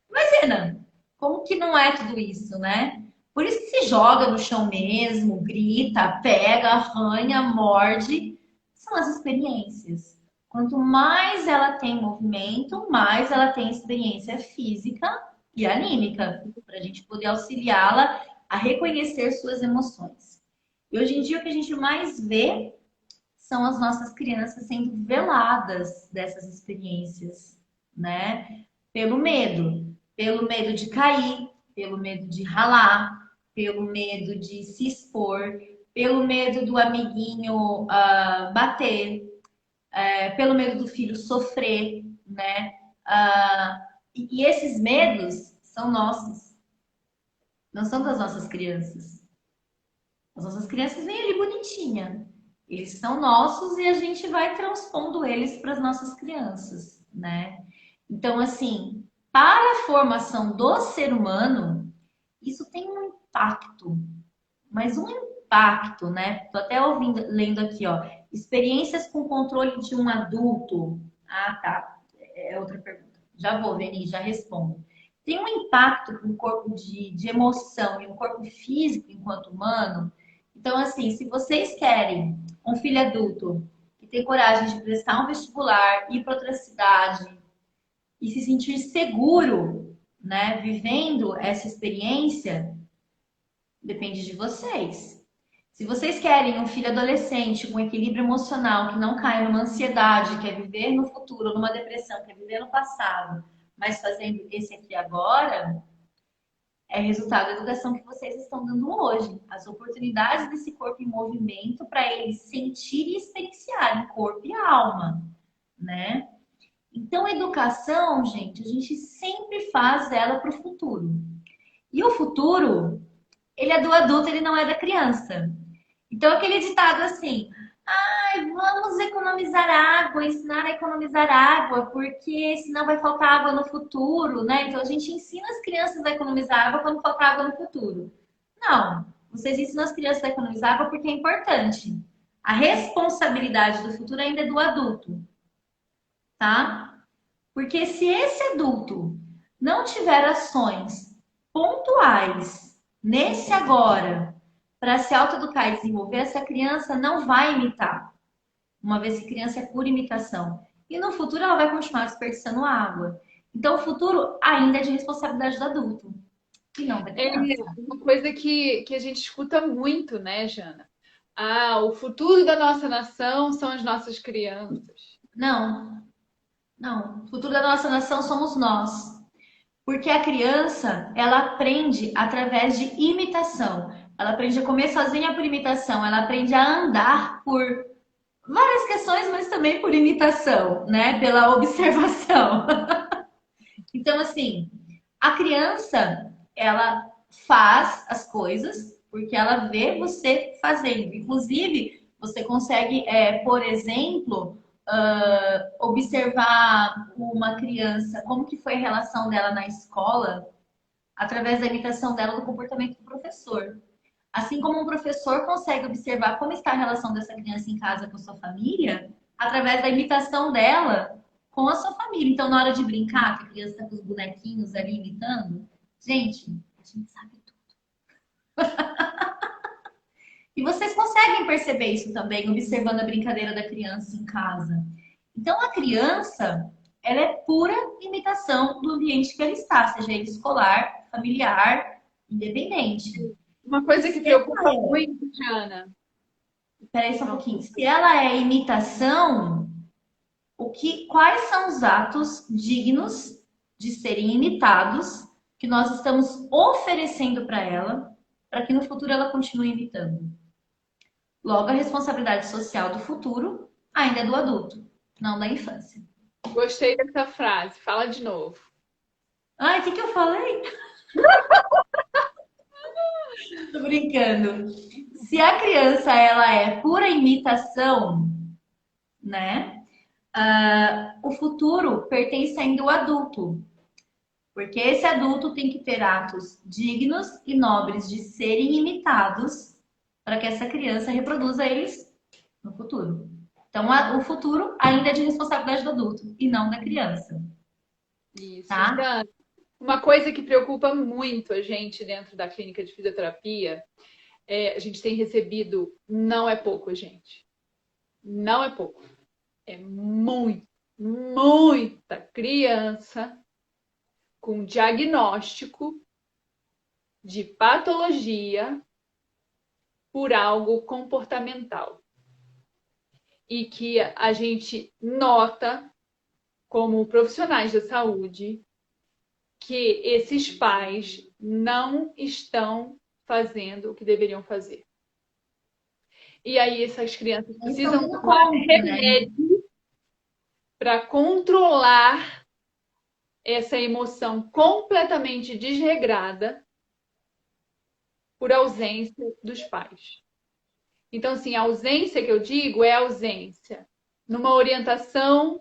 [SPEAKER 1] Imagina, como que não é tudo isso, né? Por isso que se joga no chão mesmo, grita, pega, arranha, morde. São as experiências. Quanto mais ela tem movimento, mais ela tem experiência física e anímica, para a gente poder auxiliá-la a reconhecer suas emoções. E hoje em dia o que a gente mais vê são as nossas crianças sendo veladas dessas experiências, né? Pelo medo de cair, pelo medo de ralar, pelo medo de se expor, pelo medo do amiguinho bater, pelo medo do filho sofrer, né? E esses medos são nossos, não são das nossas crianças. As nossas crianças vêm ali bonitinha. Eles são nossos e a gente vai transpondo eles para as nossas crianças, né? Então, assim, para a formação do ser humano, isso tem um impacto, mas um impacto, né? Tô até ouvindo, lendo aqui, ó. Experiências com controle de um adulto. Ah, tá. É outra pergunta. Já vou, Veni, já respondo. Tem um impacto no corpo de emoção e no corpo físico enquanto humano. Então, assim, se vocês querem um filho adulto que tem coragem de prestar um vestibular, ir para outra cidade e se sentir seguro, né, vivendo essa experiência, depende de vocês. Se vocês querem um filho adolescente com equilíbrio emocional, que não caia numa ansiedade, quer viver no futuro, numa depressão, quer viver no passado, mas fazendo esse aqui agora, é resultado da educação que vocês estão dando hoje. As oportunidades desse corpo em movimento para eles sentir e experienciar em corpo e alma, né? Então, educação, gente, a gente sempre faz ela para o futuro. E o futuro, ele é do adulto, ele não é da criança. Então, aquele ditado assim, ai, vamos economizar água, ensinar a economizar água, porque senão vai faltar água no futuro, né? Então, a gente ensina as crianças a economizar água quando faltar água no futuro. Não, vocês ensinam as crianças a economizar água porque é importante. A responsabilidade do futuro ainda é do adulto, tá? Porque se esse adulto não tiver ações pontuais nesse agora para se autoeducar e desenvolver, essa criança não vai imitar, uma vez que criança é pura imitação. E no futuro ela vai continuar desperdiçando água. Então o futuro ainda é de responsabilidade do adulto e não da
[SPEAKER 2] É
[SPEAKER 1] criança.
[SPEAKER 2] uma coisa que a gente escuta muito, né, Jana? Ah, o futuro da nossa nação são as nossas crianças.
[SPEAKER 1] Não, não. O futuro da nossa nação somos nós. Porque a criança, ela aprende através de imitação. Ela aprende a comer sozinha por imitação. Ela aprende a andar por várias questões, mas também por imitação, né? Pela observação. Então, assim, a criança, ela faz as coisas porque ela vê você fazendo. Inclusive, você consegue, por exemplo, observar uma criança, como que foi a relação dela na escola, através da imitação dela do comportamento do professor. Assim como um professor consegue observar como está a relação dessa criança em casa com sua família, através da imitação dela com a sua família. Então, na hora de brincar, que a criança está com os bonequinhos ali imitando, a gente sabe tudo. E vocês conseguem perceber isso também, observando a brincadeira da criança em casa. Então, a criança, ela é pura imitação do ambiente que ela está, seja ele escolar, familiar, independente.
[SPEAKER 2] Uma coisa que preocupa muito, Jana.
[SPEAKER 1] Peraí só um pouquinho. Se ela é imitação, quais são os atos dignos de serem imitados que nós estamos oferecendo para que no futuro ela continue imitando? Logo, a responsabilidade social do futuro ainda é do adulto, não da infância.
[SPEAKER 2] Gostei dessa frase. Fala de novo.
[SPEAKER 1] Ai, o que eu falei? Tô brincando. Se a criança ela é pura imitação, né? O futuro pertence ainda ao adulto. Porque esse adulto tem que ter atos dignos e nobres de serem imitados para que essa criança reproduza eles no futuro. Então, o futuro ainda é de responsabilidade do adulto e não da criança.
[SPEAKER 2] Isso.
[SPEAKER 1] Tá?
[SPEAKER 2] Então, uma coisa que preocupa muito a gente dentro da clínica de fisioterapia, a gente tem recebido, não é pouco, gente. Não é pouco. É muita criança com diagnóstico de patologia por algo comportamental. E que a gente nota, como profissionais da saúde, que esses pais não estão fazendo o que deveriam fazer. E aí essas crianças precisam tomar remédio para controlar essa emoção completamente desregrada por ausência dos pais. Então, assim, a ausência que eu digo é a ausência numa orientação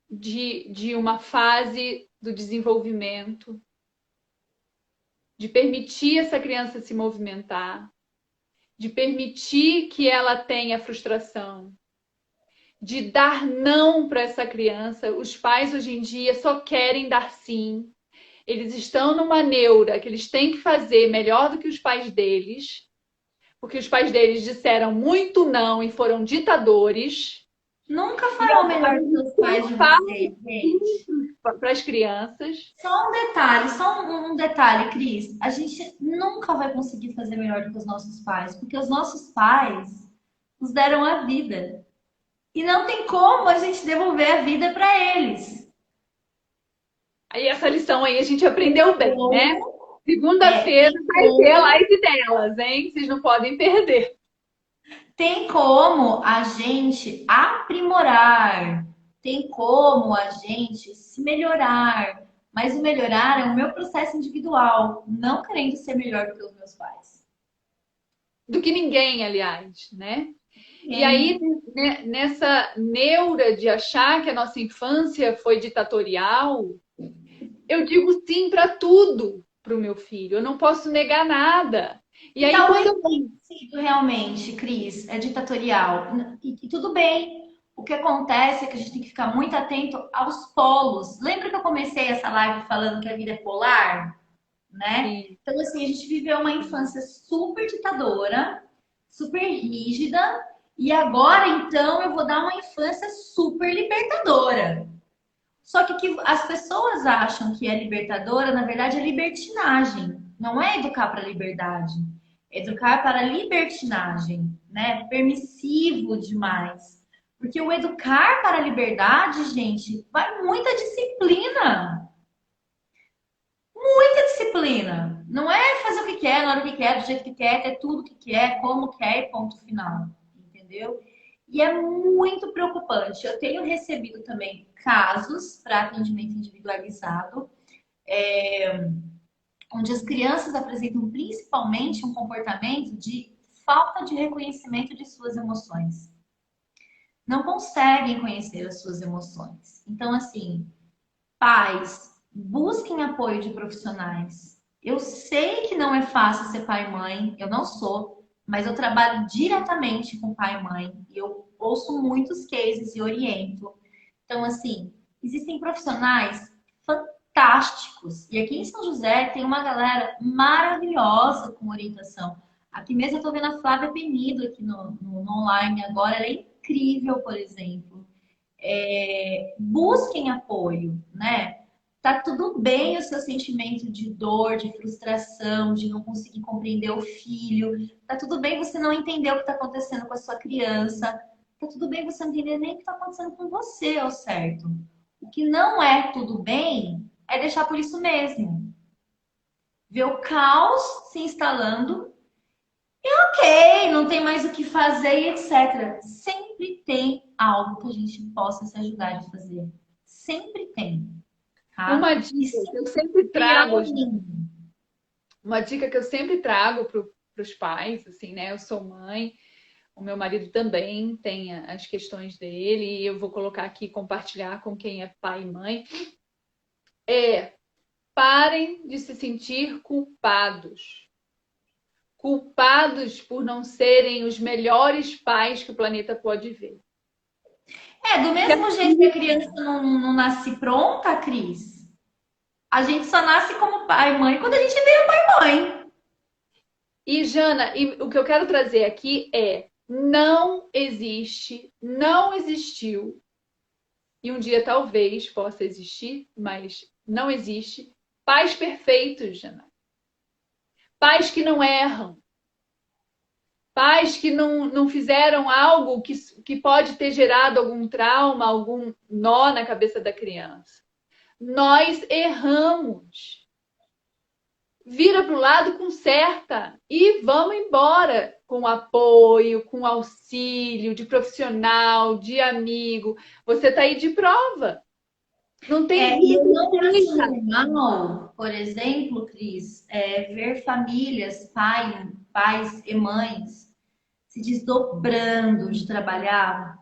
[SPEAKER 2] de uma fase do desenvolvimento, de permitir essa criança se movimentar, de permitir que ela tenha frustração, de dar não para essa criança. Os pais hoje em dia só querem dar sim. Eles estão numa neura que eles têm que fazer melhor do que os pais deles, porque os pais deles disseram muito não e foram ditadores.
[SPEAKER 1] Nunca farão melhor do que os pais de vocês, gente.
[SPEAKER 2] Para as crianças.
[SPEAKER 1] Só um detalhe, Cris. A gente nunca vai conseguir fazer melhor do que os nossos pais, porque os nossos pais nos deram a vida. E não tem como a gente devolver a vida para eles.
[SPEAKER 2] Aí essa lição aí a gente aprendeu bem, né? Segunda-feira vai ter a live delas, hein? Vocês não podem perder.
[SPEAKER 1] Tem como a gente aprimorar, tem como a gente se melhorar, mas o melhorar é o meu processo individual, não querendo ser melhor do que os meus pais.
[SPEAKER 2] Do que ninguém, aliás, né? E aí, nessa neura de achar que a nossa infância foi ditatorial, eu digo sim para tudo para o meu filho. Eu não posso negar nada. E aí,
[SPEAKER 1] talvez tenha sido realmente, Cris, é ditatorial. E tudo bem. O que acontece é que a gente tem que ficar muito atento aos polos. Lembra que eu comecei essa live falando que a vida é polar? Né?
[SPEAKER 2] Sim.
[SPEAKER 1] Então, assim, a gente viveu uma infância super ditadora, super rígida, e agora, então, eu vou dar uma infância super libertadora. Só que o que as pessoas acham que é libertadora, na verdade, é libertinagem. Não é educar para a liberdade. É educar para a libertinagem, né? Permissivo demais. Porque o educar para a liberdade, gente, vai muita disciplina. Muita disciplina. Não é fazer o que quer, na hora que quer, do jeito que quer, ter tudo que quer, como quer e ponto final. Entendeu? E é muito preocupante. Eu tenho recebido também casos para atendimento individualizado, onde as crianças apresentam principalmente um comportamento de falta de reconhecimento de suas emoções. Não conseguem conhecer as suas emoções. Então, assim, pais, busquem apoio de profissionais. Eu sei que não é fácil ser pai e mãe, eu não sou, mas eu trabalho diretamente com pai e mãe. E eu ouço muitos cases e oriento. Então, assim, existem profissionais fantásticos. E aqui em São José tem uma galera maravilhosa com orientação. Aqui mesmo eu estou vendo a Flávia Penido aqui no online agora. Ela é incrível, por exemplo. Busquem apoio, né? Tá tudo bem o seu sentimento de dor, de frustração, de não conseguir compreender o filho. Tá tudo bem você não entender o que está acontecendo com a sua criança. Tá tudo bem você não entender nem o que está acontecendo com você, ao certo. O que não é tudo bem é deixar por isso mesmo. Ver o caos se instalando. Ok, não tem mais o que fazer e etc. Sempre tem algo que a gente possa se ajudar a fazer. Sempre tem.
[SPEAKER 2] Uma
[SPEAKER 1] Tá? E
[SPEAKER 2] dica que eu sempre
[SPEAKER 1] sempre é
[SPEAKER 2] trago,
[SPEAKER 1] o mínimo.
[SPEAKER 2] uma dica que eu sempre trago para os pais, assim, né? Eu sou mãe, o meu marido também tem as questões dele, e eu vou colocar aqui, compartilhar com quem é pai e mãe. Parem de se sentir culpados. Culpados por não serem os melhores pais que o planeta pode ver.
[SPEAKER 1] Do mesmo jeito que a criança não nasce pronta, Cris, a gente só nasce como pai e mãe quando a gente vira pai e mãe.
[SPEAKER 2] E, Jana, o que eu quero trazer aqui é: não existe, não existiu, e um dia talvez possa existir, mas não existe, pais perfeitos, Jana. Pais que não erram. Pais que não fizeram algo que pode ter gerado algum trauma, algum nó na cabeça da criança. Nós erramos. Vira para o lado, conserta e vamos embora com apoio, com auxílio de profissional, de amigo. Você está aí de prova. Não tem.
[SPEAKER 1] E eu não acho normal, por exemplo, Cris, ver famílias, pais e mães se desdobrando de trabalhar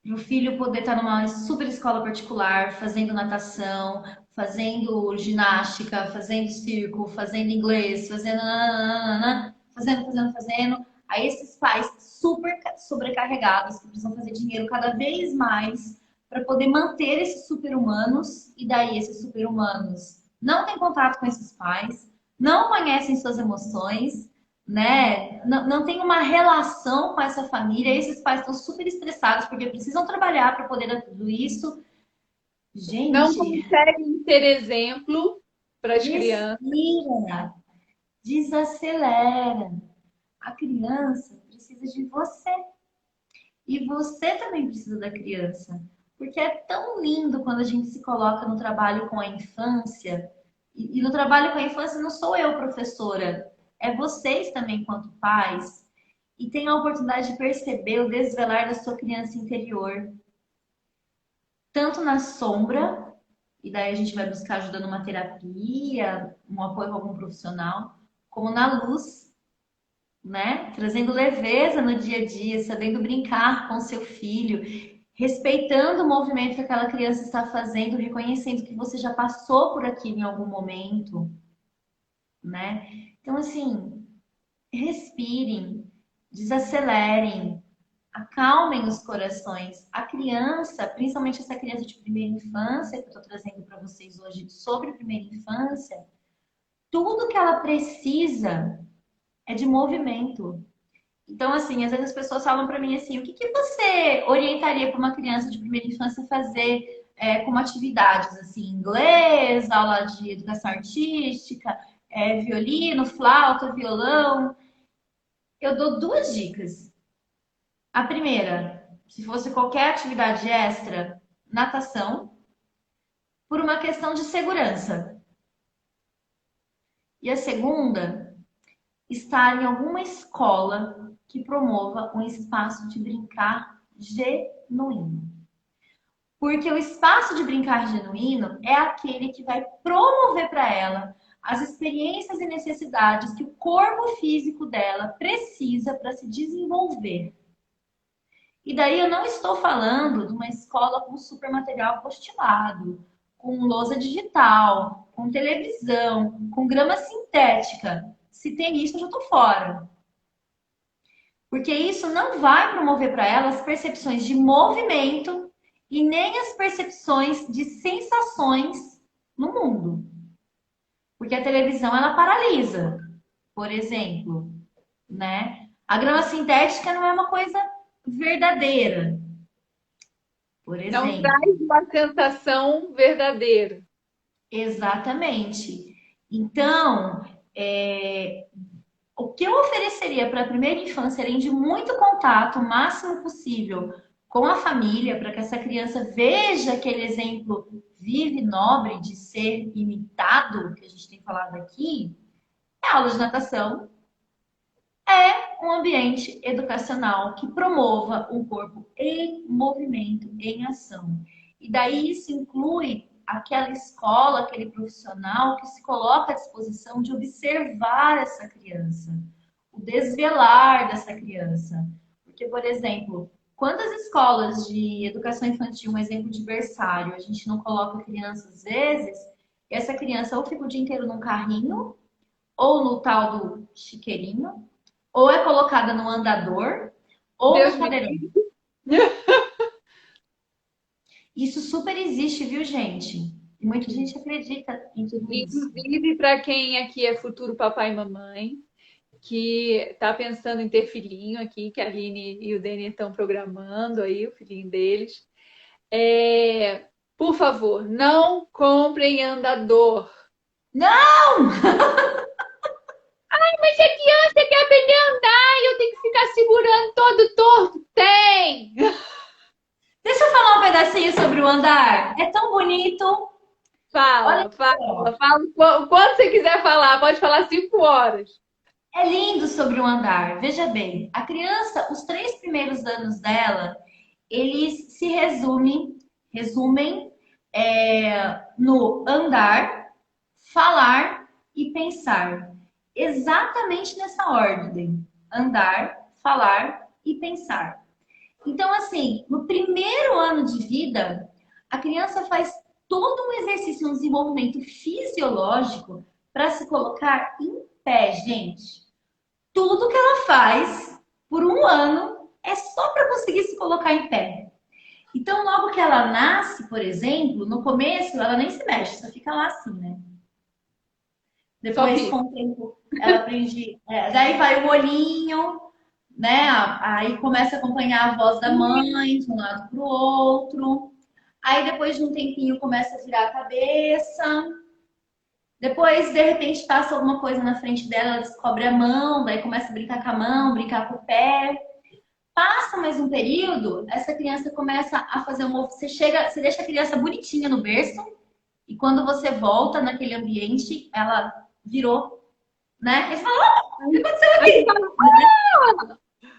[SPEAKER 1] para o filho poder estar numa super escola particular, fazendo natação, fazendo ginástica, fazendo circo, fazendo inglês, fazendo nananana, fazendo. Aí esses pais super sobrecarregados que precisam fazer dinheiro cada vez mais para poder manter esses super-humanos, e daí esses super-humanos não têm contato com esses pais, não conhecem suas emoções, né? Não tem uma relação com essa família. Esses pais estão super estressados porque precisam trabalhar para poder dar tudo isso.
[SPEAKER 2] Não
[SPEAKER 1] Gente,
[SPEAKER 2] conseguem ser exemplo para as crianças.
[SPEAKER 1] respira, desacelera. A criança precisa de você. E você também precisa da criança. Porque é tão lindo quando a gente se coloca no trabalho com a infância. E no trabalho com a infância não sou eu, professora. É vocês também, quanto pais. E tem a oportunidade de perceber o desvelar da sua criança interior. Tanto na sombra, e daí a gente vai buscar ajuda numa terapia, um apoio com algum profissional, como na luz, né? Trazendo leveza no dia a dia, sabendo brincar com seu filho, respeitando o movimento que aquela criança está fazendo, reconhecendo que você já passou por aquilo em algum momento, né? Então, assim, respirem, desacelerem, acalmem os corações. A criança, principalmente essa criança de primeira infância, que eu estou trazendo para vocês hoje sobre primeira infância, tudo que ela precisa é de movimento. Então, assim, às vezes as pessoas falam para mim assim, o que você orientaria para uma criança de primeira infância fazer como atividades, assim, inglês, aula de educação artística, violino, flauta, violão? Eu dou duas dicas. A primeira, se fosse qualquer atividade extra, natação, por uma questão de segurança. E a segunda, estar em alguma escola que promova um espaço de brincar genuíno. Porque o espaço de brincar genuíno é aquele que vai promover para ela as experiências e necessidades que o corpo físico dela precisa para se desenvolver. E daí eu não estou falando de uma escola com super material postilado, com lousa digital, com televisão, com grama sintética. Se tem isso, eu já estou fora. Porque isso não vai promover para ela as percepções de movimento e nem as percepções de sensações no mundo. Porque a televisão ela paralisa, por exemplo, né? A grama sintética não é uma coisa verdadeira, por
[SPEAKER 2] Não
[SPEAKER 1] exemplo.
[SPEAKER 2] traz uma sensação verdadeira.
[SPEAKER 1] Exatamente. Então, o que eu ofereceria para a primeira infância, além de muito contato, o máximo possível, com a família, para que essa criança veja aquele exemplo vivo e nobre de ser imitado, que a gente tem falado aqui, é aula de natação, um ambiente educacional que promova um corpo em movimento, em ação. E daí isso inclui aquela escola, aquele profissional que se coloca à disposição de observar essa criança, o desvelar dessa criança. Porque, por exemplo, quantas escolas de educação infantil, um exemplo de berçário, a gente não coloca a criança às vezes, e essa criança ou fica o dia inteiro num carrinho, ou no tal do chiqueirinho, ou é colocada no andador, ou
[SPEAKER 2] Deus
[SPEAKER 1] no
[SPEAKER 2] me
[SPEAKER 1] cadeirão.
[SPEAKER 2] livre.
[SPEAKER 1] Isso super existe, viu, gente? E muita gente acredita em tudo isso.
[SPEAKER 2] Inclusive, para quem aqui é futuro papai e mamãe, que está pensando em ter filhinho aqui, que a Aline e o Dani estão programando aí, o filhinho deles. Por favor, não comprem andador.
[SPEAKER 1] Não!
[SPEAKER 2] Mas a criança quer aprender a andar e eu tenho que ficar segurando todo torto. Tem!
[SPEAKER 1] Deixa eu falar um pedacinho sobre o andar. É tão bonito. Olha
[SPEAKER 2] Fala,
[SPEAKER 1] só.
[SPEAKER 2] fala, fala o quanto você quiser falar. Pode falar 5 horas.
[SPEAKER 1] É lindo sobre o andar. Veja bem, a criança, os 3 primeiros anos dela, eles se resumem no andar, falar e pensar. Exatamente nessa ordem: andar, falar e pensar. Então, assim, no primeiro ano de vida, a criança faz todo um exercício, um desenvolvimento fisiológico para se colocar em pé, gente. Tudo que ela faz por um ano é só para conseguir se colocar em pé. Então, logo que ela nasce, por exemplo, no começo ela nem se mexe, só fica lá assim, né?
[SPEAKER 2] Só
[SPEAKER 1] Depois, com
[SPEAKER 2] fica.
[SPEAKER 1] o tempo, ela aprende. Daí vai o olhinho, né? Aí começa a acompanhar a voz da mãe de um lado para o outro. Aí depois de um tempinho começa a virar a cabeça. Depois, de repente, passa alguma coisa na frente dela, ela descobre a mão, daí começa a brincar com a mão, brincar com o pé. Passa mais um período, essa criança começa a fazer um movimento. Você deixa a criança bonitinha no berço, e quando você volta naquele ambiente, ela virou, né? Eles falam, o que aconteceu
[SPEAKER 2] Aí você
[SPEAKER 1] aqui?
[SPEAKER 2] fala,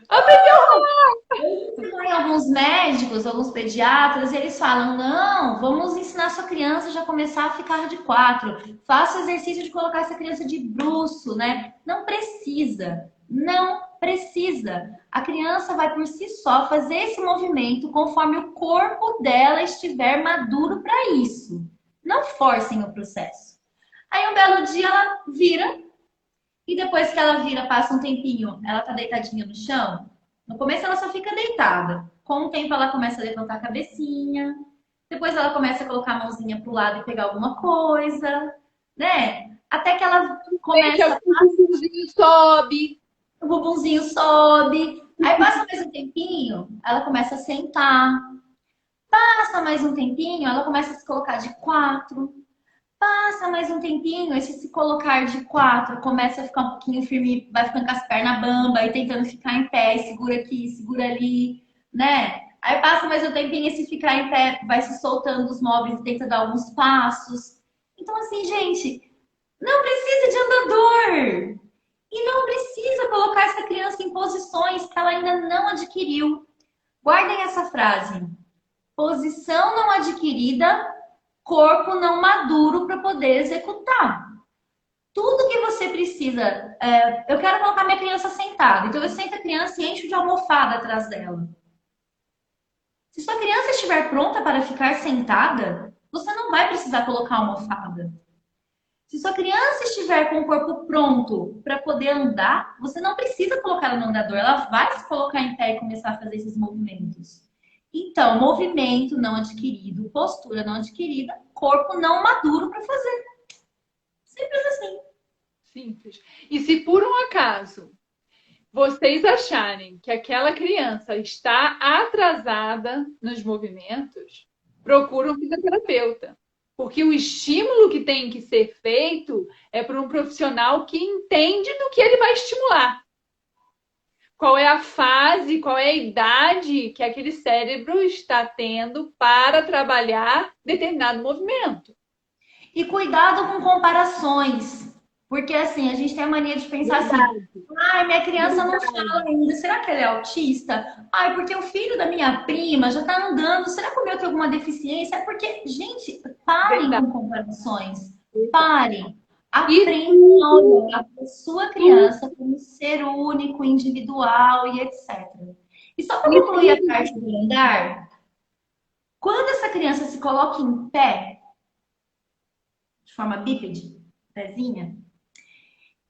[SPEAKER 2] aprendeu a falar.
[SPEAKER 1] Você vai em alguns médicos, alguns pediatras, e eles falam: não, vamos ensinar sua criança já começar a ficar de 4. Faça o exercício de colocar essa criança de bruço, né? Não precisa, não precisa. A criança vai por si só fazer esse movimento conforme o corpo dela estiver maduro para isso. Não forcem o processo. Aí um belo dia ela vira, e depois que ela vira, passa um tempinho, ela tá deitadinha no chão. No começo ela só fica deitada. Com o tempo ela começa a levantar a cabecinha. Depois ela começa a colocar a mãozinha pro lado e pegar alguma coisa, né? Até que ela
[SPEAKER 2] Gente,
[SPEAKER 1] começa,
[SPEAKER 2] o bumbumzinho sobe.
[SPEAKER 1] o bumbumzinho sobe. Aí passa mais um tempinho, ela começa a sentar. Passa mais um tempinho, ela começa a se colocar de 4. Passa mais um tempinho, esse se colocar de 4 começa a ficar um pouquinho firme, vai ficando com as pernas bamba e tentando ficar em pé, e segura aqui, segura ali, né? Aí passa mais um tempinho, esse ficar em pé vai se soltando os móveis e tenta dar alguns passos. Então, assim, gente, não precisa de andador. E não precisa colocar essa criança em posições que ela ainda não adquiriu. Guardem essa frase. Posição não adquirida, corpo não maduro para poder executar. Tudo que você precisa. Eu quero colocar minha criança sentada. Então eu sento a criança e encho de almofada atrás dela. Se sua criança estiver pronta para ficar sentada, você não vai precisar colocar almofada. Se sua criança estiver com o corpo pronto para poder andar, você não precisa colocar ela no andador, ela vai se colocar em pé e começar a fazer esses movimentos. Então, movimento não adquirido, postura não adquirida, corpo não maduro para fazer. Simples assim.
[SPEAKER 2] Simples. E se por um acaso vocês acharem que aquela criança está atrasada nos movimentos, procura um fisioterapeuta. Porque o estímulo que tem que ser feito é por um profissional que entende do que ele vai estimular. Qual é a fase, qual é a idade que aquele cérebro está tendo para trabalhar determinado movimento.
[SPEAKER 1] E cuidado com comparações. Porque assim, a gente tem a mania de pensar assim, ai, minha criança não fala ainda, será que ela é autista? Ai, porque o filho da minha prima já tá andando, será que o meu tem alguma deficiência? É porque, gente, parem
[SPEAKER 2] Verdade.
[SPEAKER 1] com comparações. Parem. Aprendam a olhar para a sua criança como ser único, individual e etc. E só para concluir a parte do andar, quando essa criança se coloca em pé, de forma bípede, pezinha,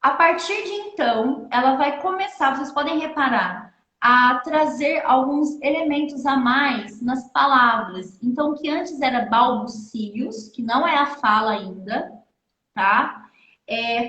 [SPEAKER 1] a partir de então, ela vai começar, vocês podem reparar, a trazer alguns elementos a mais nas palavras. Então, o que antes era balbucios, que não é a fala ainda, tá?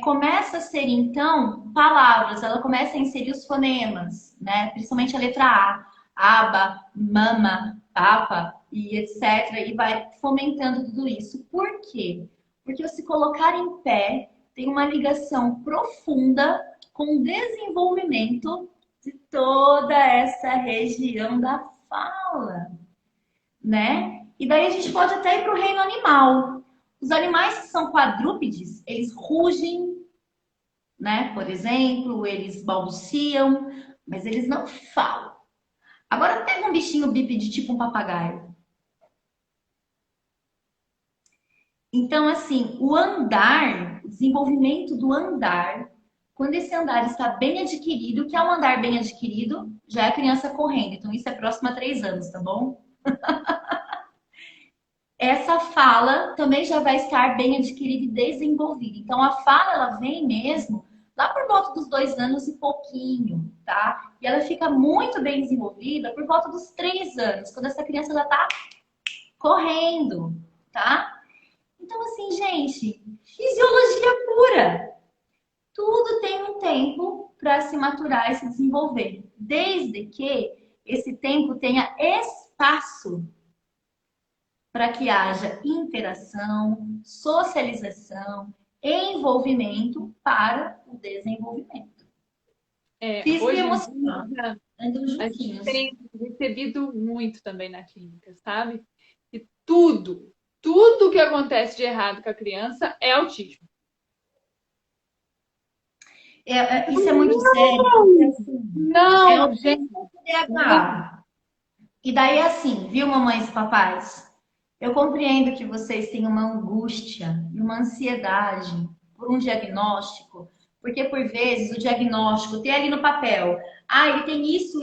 [SPEAKER 1] Começa a ser, então, palavras. Ela começa a inserir os fonemas, né? Principalmente a letra A. Aba, mama, papa e etc. E vai fomentando tudo isso. Por quê? Porque se colocar em pé tem uma ligação profunda com o desenvolvimento de toda essa região da fala, né? E daí a gente pode até ir para o reino animal. Os animais que são quadrúpedes, eles rugem, né? Por exemplo, eles balbuciam, mas eles não falam. Agora pega um bichinho bípede, tipo um papagaio. Então, assim, o andar, o desenvolvimento do andar, quando esse andar está bem adquirido, o que é um andar bem adquirido? Já é a criança correndo. Então, isso é próximo a 3 anos, tá bom? Essa fala também já vai estar bem adquirida e desenvolvida. Então, a fala, ela vem mesmo lá por volta dos 2 anos e pouquinho, tá? E ela fica muito bem desenvolvida por volta dos 3 anos, quando essa criança já tá correndo, tá? Então, assim, gente, fisiologia pura. Tudo tem um tempo para se maturar e se desenvolver, desde que esse tempo tenha espaço para que haja interação, socialização, envolvimento para o desenvolvimento. Físico e
[SPEAKER 2] Hoje em
[SPEAKER 1] emocional
[SPEAKER 2] dia,
[SPEAKER 1] andam
[SPEAKER 2] a gente
[SPEAKER 1] juntinhos.
[SPEAKER 2] tem recebido muito também na clínica, sabe? E tudo que acontece de errado com a criança é autismo.
[SPEAKER 1] Isso é muito sério, porque assim, é
[SPEAKER 2] Não, gente.
[SPEAKER 1] autismo com TDAH. E daí, assim, viu, mamães e papais? Eu compreendo que vocês têm uma angústia e uma ansiedade por um diagnóstico, porque por vezes o diagnóstico tem ali no papel, ah, ele tem isso,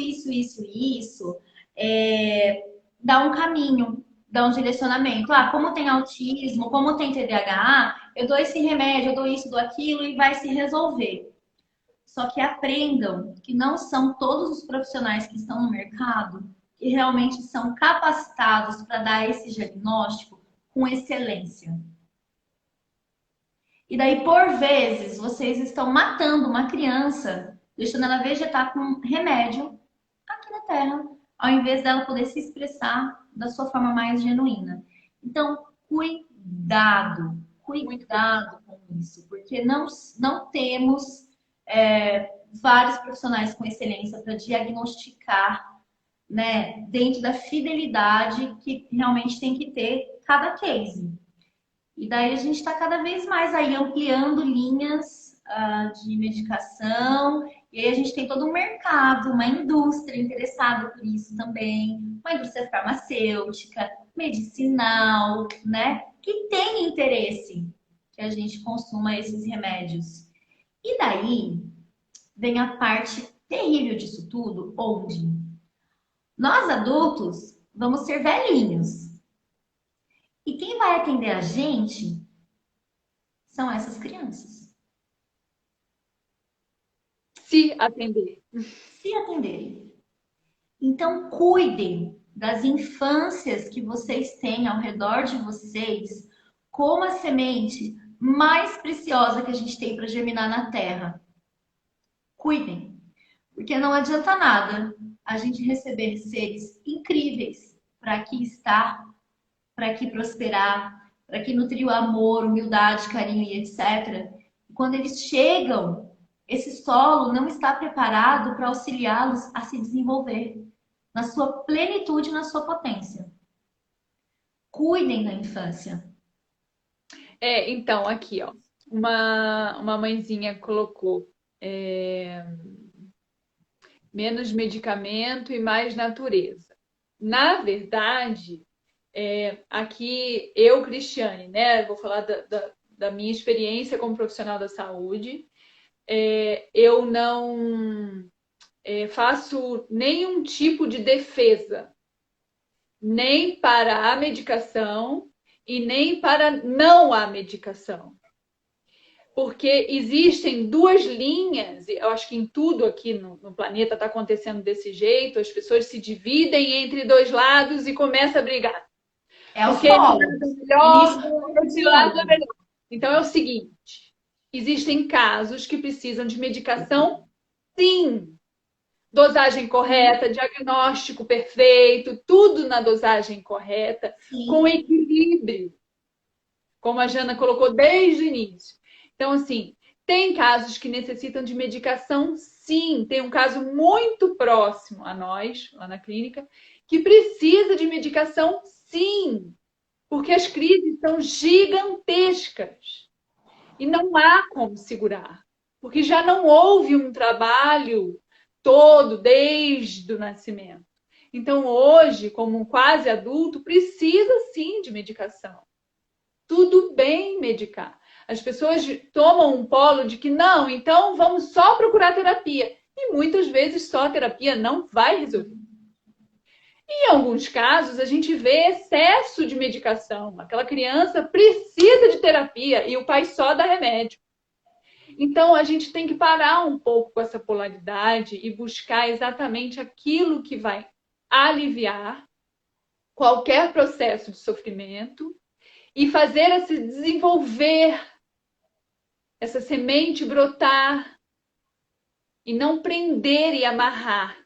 [SPEAKER 1] dá um caminho, dá um direcionamento. Ah, como tem autismo, como tem TDAH, eu dou esse remédio, eu dou isso, dou aquilo e vai se resolver. Só que aprendam que não são todos os profissionais que estão no mercado que realmente são capacitados para dar esse diagnóstico com excelência. E daí, por vezes, vocês estão matando uma criança, deixando ela vegetar com remédio aqui na Terra, ao invés dela poder se expressar da sua forma mais genuína. Então, cuidado com isso, porque não temos vários profissionais com excelência para diagnosticar, né, dentro da fidelidade que realmente tem que ter cada case. E daí a gente está cada vez mais aí ampliando linhas de medicação, e aí a gente tem todo um mercado, uma indústria interessada por isso também, uma indústria farmacêutica, medicinal, né, que tem interesse que a gente consuma esses remédios. E daí vem a parte terrível disso tudo, onde nós adultos vamos ser velhinhos. E quem vai atender a gente são essas crianças.
[SPEAKER 2] Se atender.
[SPEAKER 1] Se atenderem. Então, cuidem das infâncias que vocês têm ao redor de vocês como a semente mais preciosa que a gente tem para germinar na terra. Cuidem, porque não adianta nada a gente receber seres incríveis para aqui estar, para aqui prosperar, para aqui nutrir o amor, humildade, carinho e etc. E quando eles chegam, esse solo não está preparado para auxiliá-los a se desenvolver na sua plenitude, na sua potência. Cuidem da infância.
[SPEAKER 2] Então, aqui, ó, uma mãezinha colocou menos medicamento e mais natureza. Na verdade, aqui eu, Cristiane, né, vou falar da minha experiência como profissional da saúde, eu não faço nenhum tipo de defesa, nem para a medicação e nem para não a medicação. Porque existem duas linhas, eu acho que em tudo aqui no planeta está acontecendo desse jeito, as pessoas se dividem entre dois lados e começam a brigar.
[SPEAKER 1] É o
[SPEAKER 2] porque
[SPEAKER 1] solo.
[SPEAKER 2] esse lado é melhor. Então é o seguinte, existem casos que precisam de medicação, sim. Dosagem correta, diagnóstico perfeito, tudo na dosagem correta,
[SPEAKER 1] Sim.
[SPEAKER 2] com equilíbrio, como a Jana colocou desde o início. Então, assim, tem casos que necessitam de medicação, sim. Tem um caso muito próximo a nós, lá na clínica, que precisa de medicação, sim. Porque as crises são gigantescas. E não há como segurar. Porque já não houve um trabalho todo desde o nascimento. Então, hoje, como um quase adulto, precisa sim de medicação. Tudo bem medicar. As pessoas tomam um polo de que não, então vamos só procurar terapia. E muitas vezes só a terapia não vai resolver. Em alguns casos, a gente vê excesso de medicação. Aquela criança precisa de terapia e o pai só dá remédio. Então, a gente tem que parar um pouco com essa polaridade e buscar exatamente aquilo que vai aliviar qualquer processo de sofrimento e fazer a se desenvolver, essa semente brotar e não prender e amarrar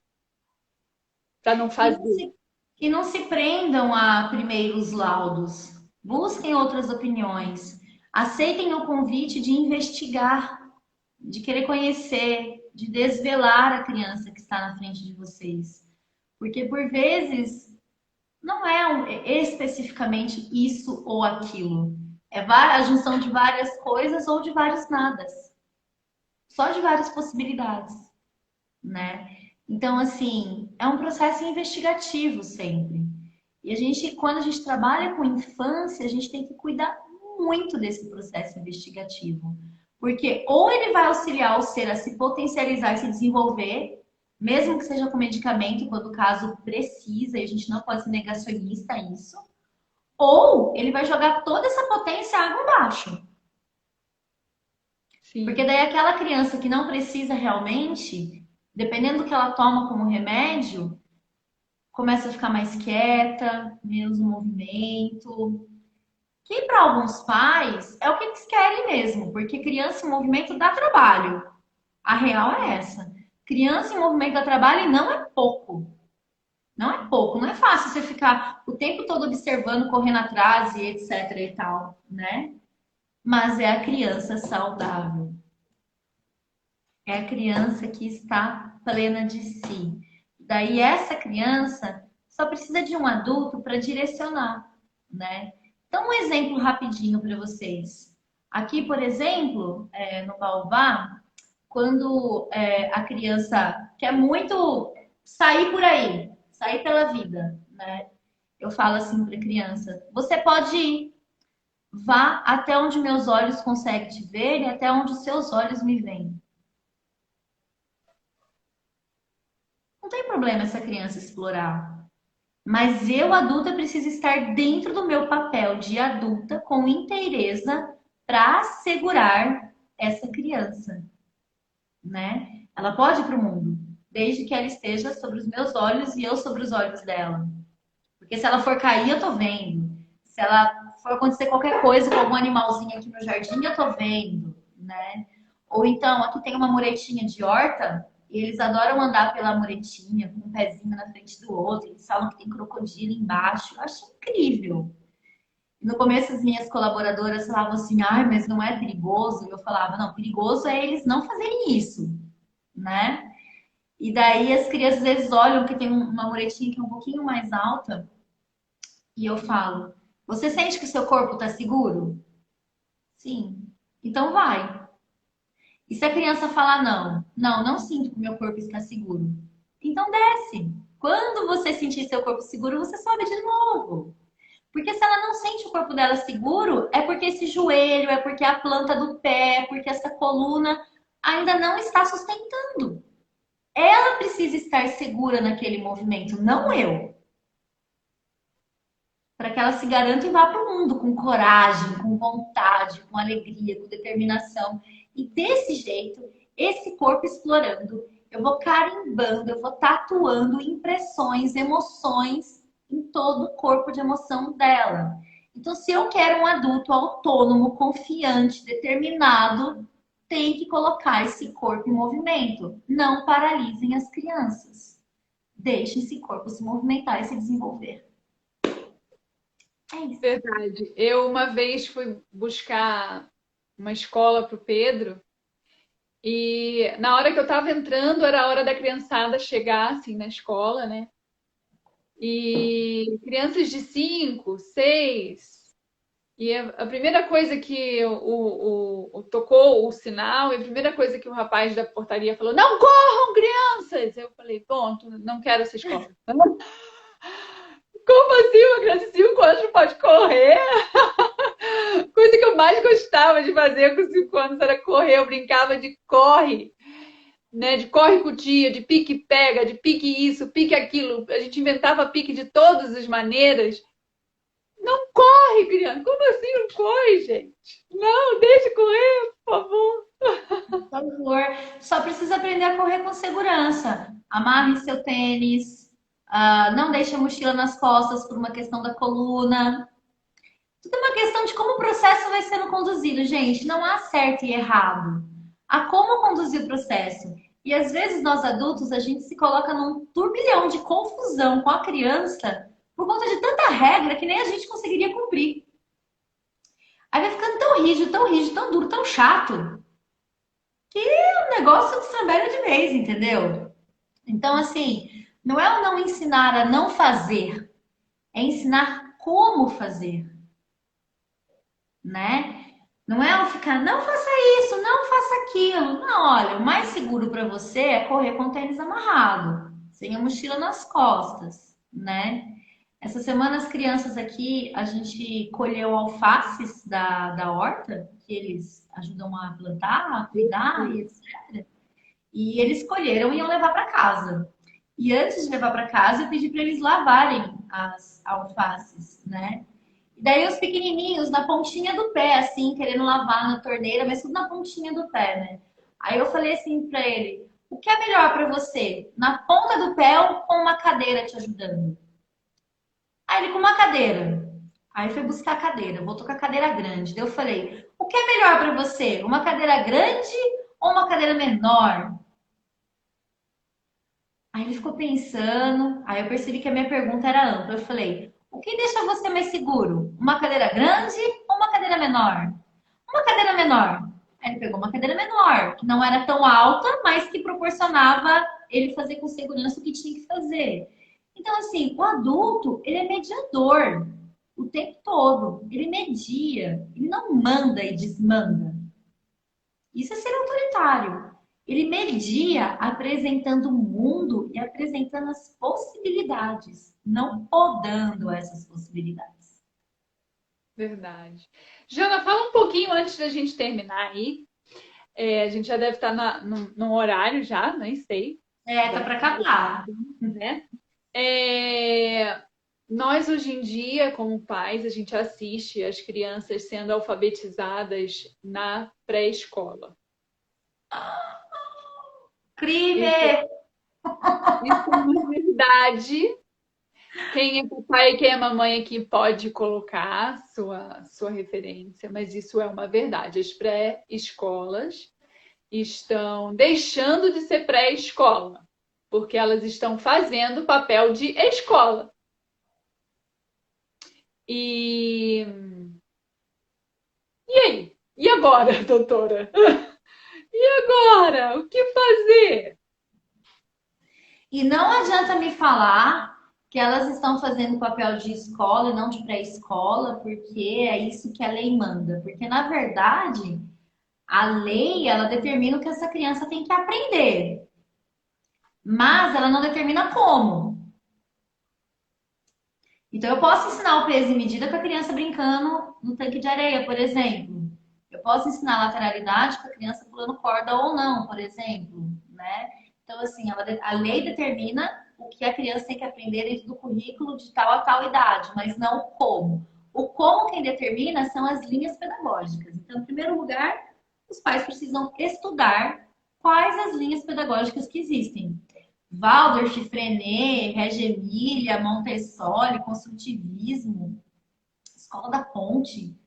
[SPEAKER 2] para não fazer.
[SPEAKER 1] E não se prendam a primeiros laudos. Busquem outras opiniões. Aceitem o convite de investigar, de querer conhecer, de desvelar a criança que está na frente de vocês. Porque por vezes não é especificamente isso ou aquilo. É a junção de várias coisas ou de vários nadas. Só de várias possibilidades, né? Então, assim, é um processo investigativo sempre. E quando a gente trabalha com infância, a gente tem que cuidar muito desse processo investigativo. Porque ou ele vai auxiliar o ser a se potencializar e se desenvolver, mesmo que seja com medicamento, quando o caso precisa, e a gente não pode ser negacionista a isso, ou ele vai jogar toda essa potência água abaixo.
[SPEAKER 2] Sim.
[SPEAKER 1] Porque daí aquela criança que não precisa realmente, dependendo do que ela toma como remédio, começa a ficar mais quieta, menos movimento. Que para alguns pais é o que eles querem mesmo, porque criança em movimento dá trabalho. A real é essa. Criança em movimento dá trabalho e não é pouco. Não é pouco, não é fácil você ficar o tempo todo observando, correndo atrás e etc e tal, né? Mas é a criança saudável. É a criança que está plena de si. Daí essa criança só precisa de um adulto para direcionar, né? Então, um exemplo rapidinho para vocês. Aqui, por exemplo, no Baobá, quando a criança quer muito sair por aí, sair pela vida, né? Eu falo assim para a criança: você pode ir, vá até onde meus olhos conseguem te ver e até onde os seus olhos me veem. Não tem problema essa criança explorar. Mas eu, adulta, preciso estar dentro do meu papel de adulta, com inteireza, para segurar essa criança, né? Ela pode ir para o mundo, desde que ela esteja sobre os meus olhos e eu sobre os olhos dela. Porque se ela for cair, eu tô vendo. Se ela for acontecer qualquer coisa com algum animalzinho aqui no jardim, eu tô vendo, né? Ou então, aqui tem uma muretinha de horta, e eles adoram andar pela muretinha, com um pezinho na frente do outro. Eles falam que tem crocodilo embaixo. Eu acho incrível. No começo, as minhas colaboradoras falavam assim, ai, mas não é perigoso? E eu falava, não, perigoso é eles não fazerem isso, né? E daí as crianças às vezes olham que tem uma muretinha que é um pouquinho mais alta, e eu falo, você sente que o seu corpo está seguro? Sim. Então vai. E se a criança falar não sinto que o meu corpo está seguro. Então desce. Quando você sentir seu corpo seguro, você sobe de novo. Porque se ela não sente o corpo dela seguro, é porque esse joelho, é porque a planta do pé, é porque essa coluna ainda não está sustentando. Ela precisa estar segura naquele movimento, não eu. Para que ela se garanta e vá para o mundo com coragem, com vontade, com alegria, com determinação. E desse jeito, esse corpo explorando, eu vou carimbando, eu vou tatuando impressões, emoções em todo o corpo de emoção dela. Então, se eu quero um adulto autônomo, confiante, determinado, tem que colocar esse corpo em movimento. Não paralisem as crianças. Deixem esse corpo se movimentar e se desenvolver. É isso.
[SPEAKER 2] Verdade. Eu uma vez fui buscar uma escola para o Pedro e na hora que eu estava entrando era a hora da criançada chegar assim na escola, né? E crianças de 5, 6. E a primeira coisa que tocou o sinal, e a primeira coisa que o rapaz da portaria falou: não corram, crianças! Eu falei: ponto, não quero essa escola. Como assim uma criança de 5 anos não pode correr? Coisa que eu mais gostava de fazer com 5 anos era correr. Eu brincava de corre, né? De corre com tia, de pique pega, de pique isso, pique aquilo. A gente inventava pique de todas as maneiras. Não corre, criança. Como assim não corre, gente? Não, deixa correr, por favor.
[SPEAKER 1] Por favor. Só precisa aprender a correr com segurança. Amarre seu tênis, não deixe a mochila nas costas por uma questão da coluna. Tudo é uma questão de como o processo vai sendo conduzido, gente. Não há certo e errado. Há como conduzir o processo. E às vezes nós adultos, a gente se coloca num turbilhão de confusão com a criança por conta de tanta regra que nem a gente conseguiria cumprir. Aí vai ficando tão rígido, tão duro, tão chato, que o negócio desambelha de vez, entendeu? Então, assim, não é o não ensinar a não fazer, é ensinar como fazer, né? Não é o ficar, não faça isso, não faça aquilo. Não, olha, o mais seguro para você é correr com o tênis amarrado, sem a mochila nas costas, né? Essa semana as crianças aqui, a gente colheu alfaces da horta, que eles ajudam a plantar, a cuidar e etc. E eles colheram e iam levar para casa. E antes de levar para casa, eu pedi para eles lavarem as alfaces, né? E daí os pequenininhos na pontinha do pé, assim, querendo lavar na torneira, mas tudo na pontinha do pé, né? Aí eu falei assim para ele: o que é melhor para você? Na ponta do pé ou com uma cadeira te ajudando? Aí ele com uma cadeira. Aí foi buscar a cadeira, voltou com a cadeira grande. Daí eu falei: o que é melhor para você? Uma cadeira grande ou uma cadeira menor? Aí ele ficou pensando, aí eu percebi que a minha pergunta era ampla. Eu falei: o que deixa você mais seguro? Uma cadeira grande ou uma cadeira menor? Uma cadeira menor. Aí ele pegou uma cadeira menor, que não era tão alta, mas que proporcionava ele fazer com segurança o que tinha que fazer. Então, assim, o adulto, ele é mediador o tempo todo. Ele media, ele não manda e desmanda. Isso é ser autoritário. Ele media apresentando o mundo e apresentando as possibilidades, não podando essas possibilidades.
[SPEAKER 2] Verdade. Jana, fala um pouquinho antes da gente terminar aí. A gente já deve estar no horário já, nem sei.
[SPEAKER 1] Tá para acabar.
[SPEAKER 2] Né? É, Nós, hoje em dia, como pais, a gente assiste as crianças sendo alfabetizadas na pré-escola. Isso,
[SPEAKER 1] Crime!
[SPEAKER 2] isso é uma verdade. Quem é papai e quem é mamãe aqui pode colocar sua referência, mas isso é uma verdade. As pré-escolas estão deixando de ser pré-escola, porque elas estão fazendo o papel de escola. E, e aí? E agora, doutora? E agora? O que fazer?
[SPEAKER 1] E não adianta me falar que elas estão fazendo papel de escola e não de pré-escola, porque é isso que a lei manda. Porque, na verdade, a lei, ela determina o que essa criança tem que aprender, mas ela não determina como. Então, eu posso ensinar o peso e medida com a criança brincando no tanque de areia, por exemplo. Eu posso ensinar lateralidade com a criança pulando corda ou não, por exemplo, né? Então, assim, a lei determina o que a criança tem que aprender dentro do currículo de tal a tal idade, mas não o como. O como quem determina são as linhas pedagógicas. Então, em primeiro lugar, os pais precisam estudar quais as linhas pedagógicas que existem. Waldorf, Freinet, Reggio Emilia, Montessori, construtivismo, Escola da Ponte.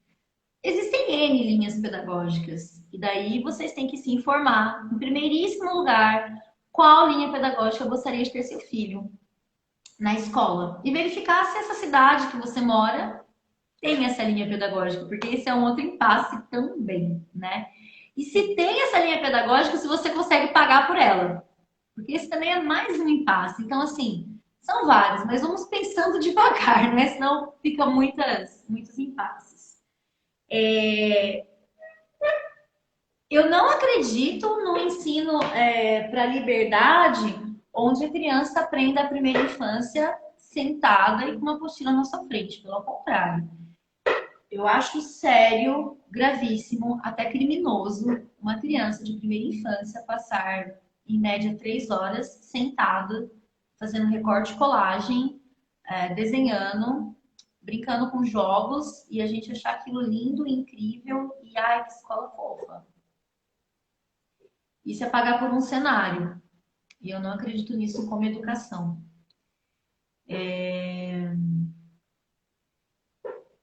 [SPEAKER 1] Existem N linhas pedagógicas. E daí vocês têm que se informar, em primeiríssimo lugar, qual linha pedagógica gostaria de ter seu filho na escola. E verificar se essa cidade que você mora tem essa linha pedagógica, porque esse é um outro impasse também, né? E se tem essa linha pedagógica, se você consegue pagar por ela. Porque esse também é mais um impasse. Então, assim, são vários, mas vamos pensando devagar, né? Senão fica muitos impasses. Eu não acredito no ensino para liberdade, onde a criança aprenda a primeira infância sentada e com uma apostila na sua frente. Pelo contrário. Eu acho sério, gravíssimo, até criminoso, uma criança de primeira infância passar, em média, 3 horas sentada, fazendo recorte e colagem, desenhando, brincando com jogos, e a gente achar aquilo lindo, incrível e ai, que escola fofa. Isso é pagar por um cenário. E eu não acredito nisso como educação.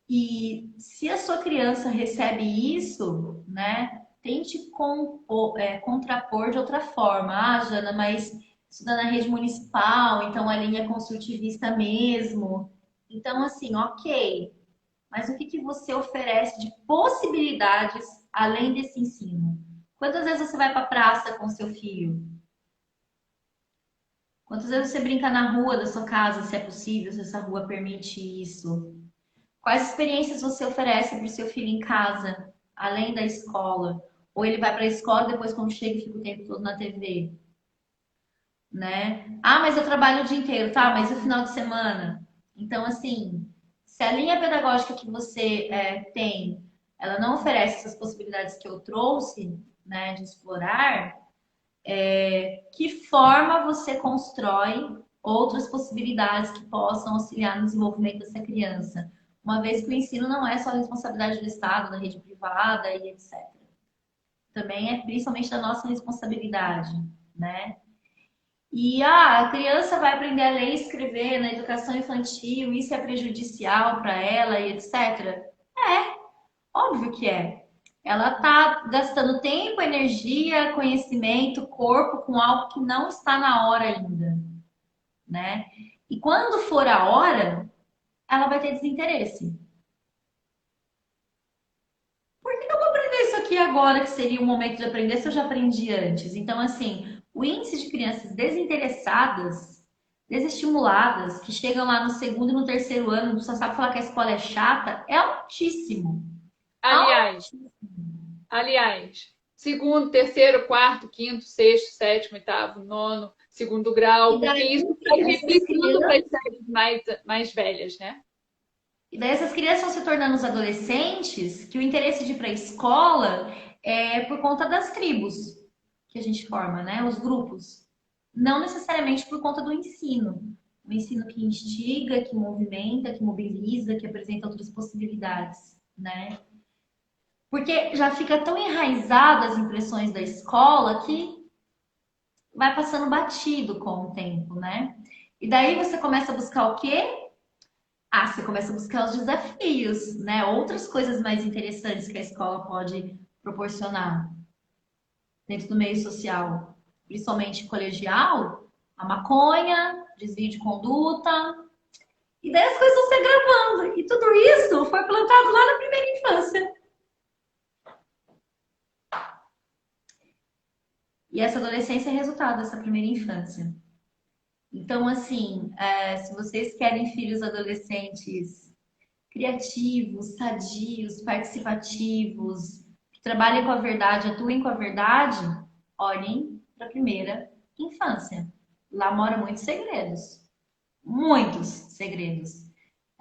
[SPEAKER 1] E se a sua criança recebe isso, né, tente contrapor de outra forma. Ah, Jana, mas estuda na rede municipal, então a linha é construtivista mesmo. Então, assim, ok. Mas o que que você oferece de possibilidades além desse ensino? Quantas vezes você vai para a praça com seu filho? Quantas vezes você brinca na rua da sua casa, se é possível, se essa rua permite isso? Quais experiências você oferece para o seu filho em casa, além da escola? Ou ele vai para a escola e depois, quando chega, fica o tempo todo na TV, né? Ah, mas eu trabalho o dia inteiro, tá? Mas e o final de semana? Então, assim, se a linha pedagógica que você tem, ela não oferece essas possibilidades que eu trouxe, né, de explorar, que forma você constrói outras possibilidades que possam auxiliar no desenvolvimento dessa criança? Uma vez que o ensino não é só responsabilidade do Estado, da rede privada e etc. Também é principalmente da nossa responsabilidade, né? E a criança vai aprender a ler e escrever na educação infantil, isso é prejudicial para ela e etc. É, óbvio que é. Ela está gastando tempo, energia, conhecimento, corpo com algo que não está na hora ainda, né? E quando for a hora, ela vai ter desinteresse. Por que eu vou aprender isso aqui agora, que seria o momento de aprender, se eu já aprendi antes? Então, assim, o índice de crianças desinteressadas, desestimuladas, que chegam lá no segundo e no terceiro ano, só sabe falar que a escola é chata, é altíssimo.
[SPEAKER 2] Aliás, aliás, segundo, terceiro, quarto, quinto, sexto, sétimo, oitavo, nono, segundo grau,
[SPEAKER 1] E
[SPEAKER 2] porque
[SPEAKER 1] daí,
[SPEAKER 2] isso está
[SPEAKER 1] essas
[SPEAKER 2] replicando para
[SPEAKER 1] crianças
[SPEAKER 2] as séries mais velhas, né?
[SPEAKER 1] E daí essas crianças vão se tornando os adolescentes, que o interesse de ir para a escola é por conta das tribos que a gente forma, né? Os grupos. Não necessariamente por conta do ensino. O um ensino que instiga, que movimenta, que mobiliza, que apresenta outras possibilidades, né? Porque já fica tão enraizado as impressões da escola que vai passando batido com o tempo, né? E daí você começa a buscar o quê? Ah, você começa a buscar os desafios, né? Outras coisas mais interessantes que a escola pode proporcionar dentro do meio social, principalmente colegial, a maconha, desvio de conduta, e daí as coisas vão se agravando. E tudo isso foi plantado lá na primeira infância. E essa adolescência é resultado dessa primeira infância. Então, assim, se vocês querem filhos adolescentes criativos, sadios, participativos, que trabalhem com a verdade, atuem com a verdade, olhem para a primeira infância. Lá moram muitos segredos. Muitos segredos.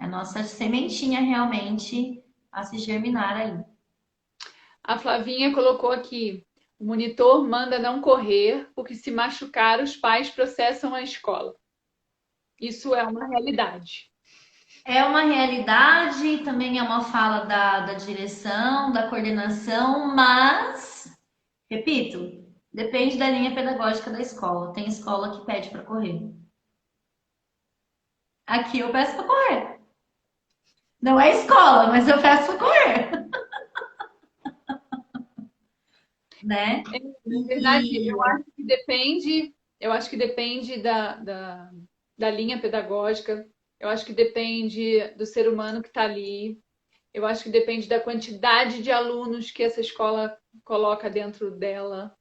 [SPEAKER 1] É a nossa sementinha realmente a se germinar aí.
[SPEAKER 2] A Flavinha colocou aqui: o monitor manda não correr, porque se machucar, os pais processam a escola. Isso é uma realidade.
[SPEAKER 1] É uma realidade, também é uma fala da direção, da coordenação, mas, repito, depende da linha pedagógica da escola. Tem escola que pede para correr. Aqui eu peço para correr. Não é escola, mas eu peço para correr, né?
[SPEAKER 2] Na verdade,
[SPEAKER 1] E
[SPEAKER 2] eu acho que depende da linha pedagógica, eu acho que depende do ser humano que está ali, eu acho que depende da quantidade de alunos que essa escola coloca dentro dela.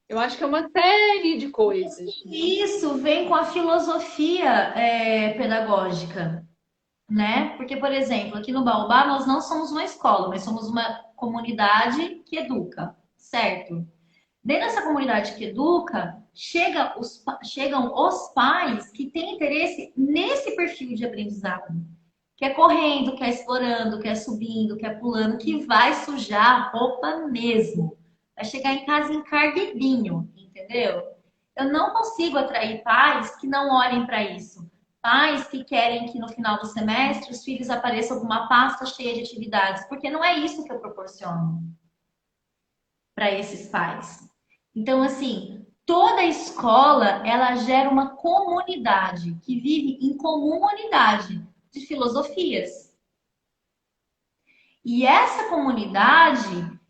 [SPEAKER 2] Eu acho que é uma série de coisas.
[SPEAKER 1] isso vem com a filosofia pedagógica, né? Porque, por exemplo, aqui no Baobá nós não somos uma escola, mas somos uma comunidade que educa, certo? Dentro dessa comunidade que educa, chegam os pais que têm interesse nesse perfil de aprendizado. Que é correndo, que é explorando, que é subindo, que é pulando, que vai sujar a roupa mesmo. Vai chegar em casa encarguidinho, entendeu? Eu não consigo atrair pais que não olhem para isso. Pais que querem que no final do semestre os filhos apareçam com uma pasta cheia de atividades, porque não é isso que eu proporciono para esses pais. Então, assim, toda escola ela gera uma comunidade que vive em comunidade de filosofias. E essa comunidade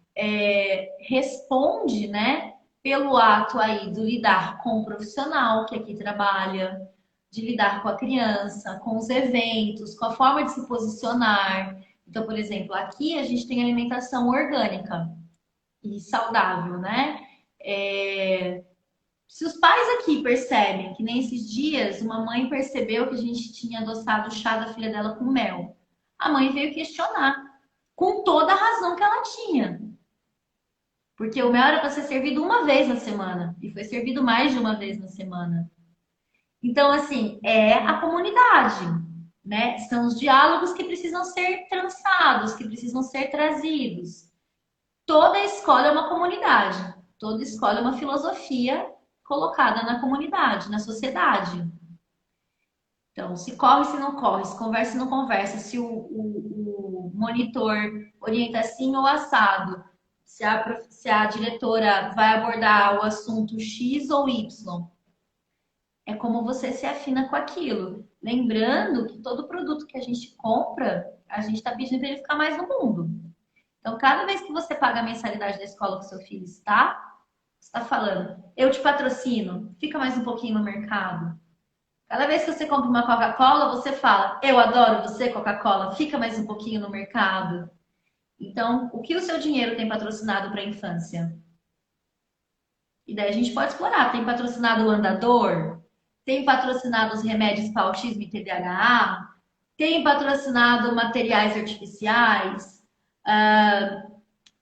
[SPEAKER 1] responde, né, pelo ato aí do lidar com o profissional que aqui trabalha, de lidar com a criança, com os eventos, com a forma de se posicionar. Então, por exemplo, aqui a gente tem alimentação orgânica e saudável, né? Se os pais aqui percebem que nem esses dias uma mãe percebeu que a gente tinha adoçado o chá da filha dela com mel, a mãe veio questionar com toda a razão que ela tinha. Porque o mel era para ser servido uma vez na semana e foi servido mais de uma vez na semana. Então, assim, é a comunidade, né? São os diálogos que precisam ser trançados, que precisam ser trazidos. Toda escola é uma comunidade, toda escola é uma filosofia colocada na comunidade, na sociedade. Então, se corre, se não corre, se conversa, se não conversa, se o monitor orienta assim ou assado, se a diretora vai abordar o assunto X ou Y. É como você se afina com aquilo. Lembrando que todo produto que a gente compra, a gente está pedindo para ele ficar mais no mundo. Então, cada vez que você paga a mensalidade da escola que o seu filho está, você está falando, eu te patrocino, fica mais um pouquinho no mercado. Cada vez que você compra uma Coca-Cola, você fala, eu adoro você, Coca-Cola, fica mais um pouquinho no mercado. Então, o que o seu dinheiro tem patrocinado para a infância? E daí a gente pode explorar. Tem patrocinado o andador? Tem patrocinado os remédios para autismo e TDAH? Tem patrocinado materiais artificiais?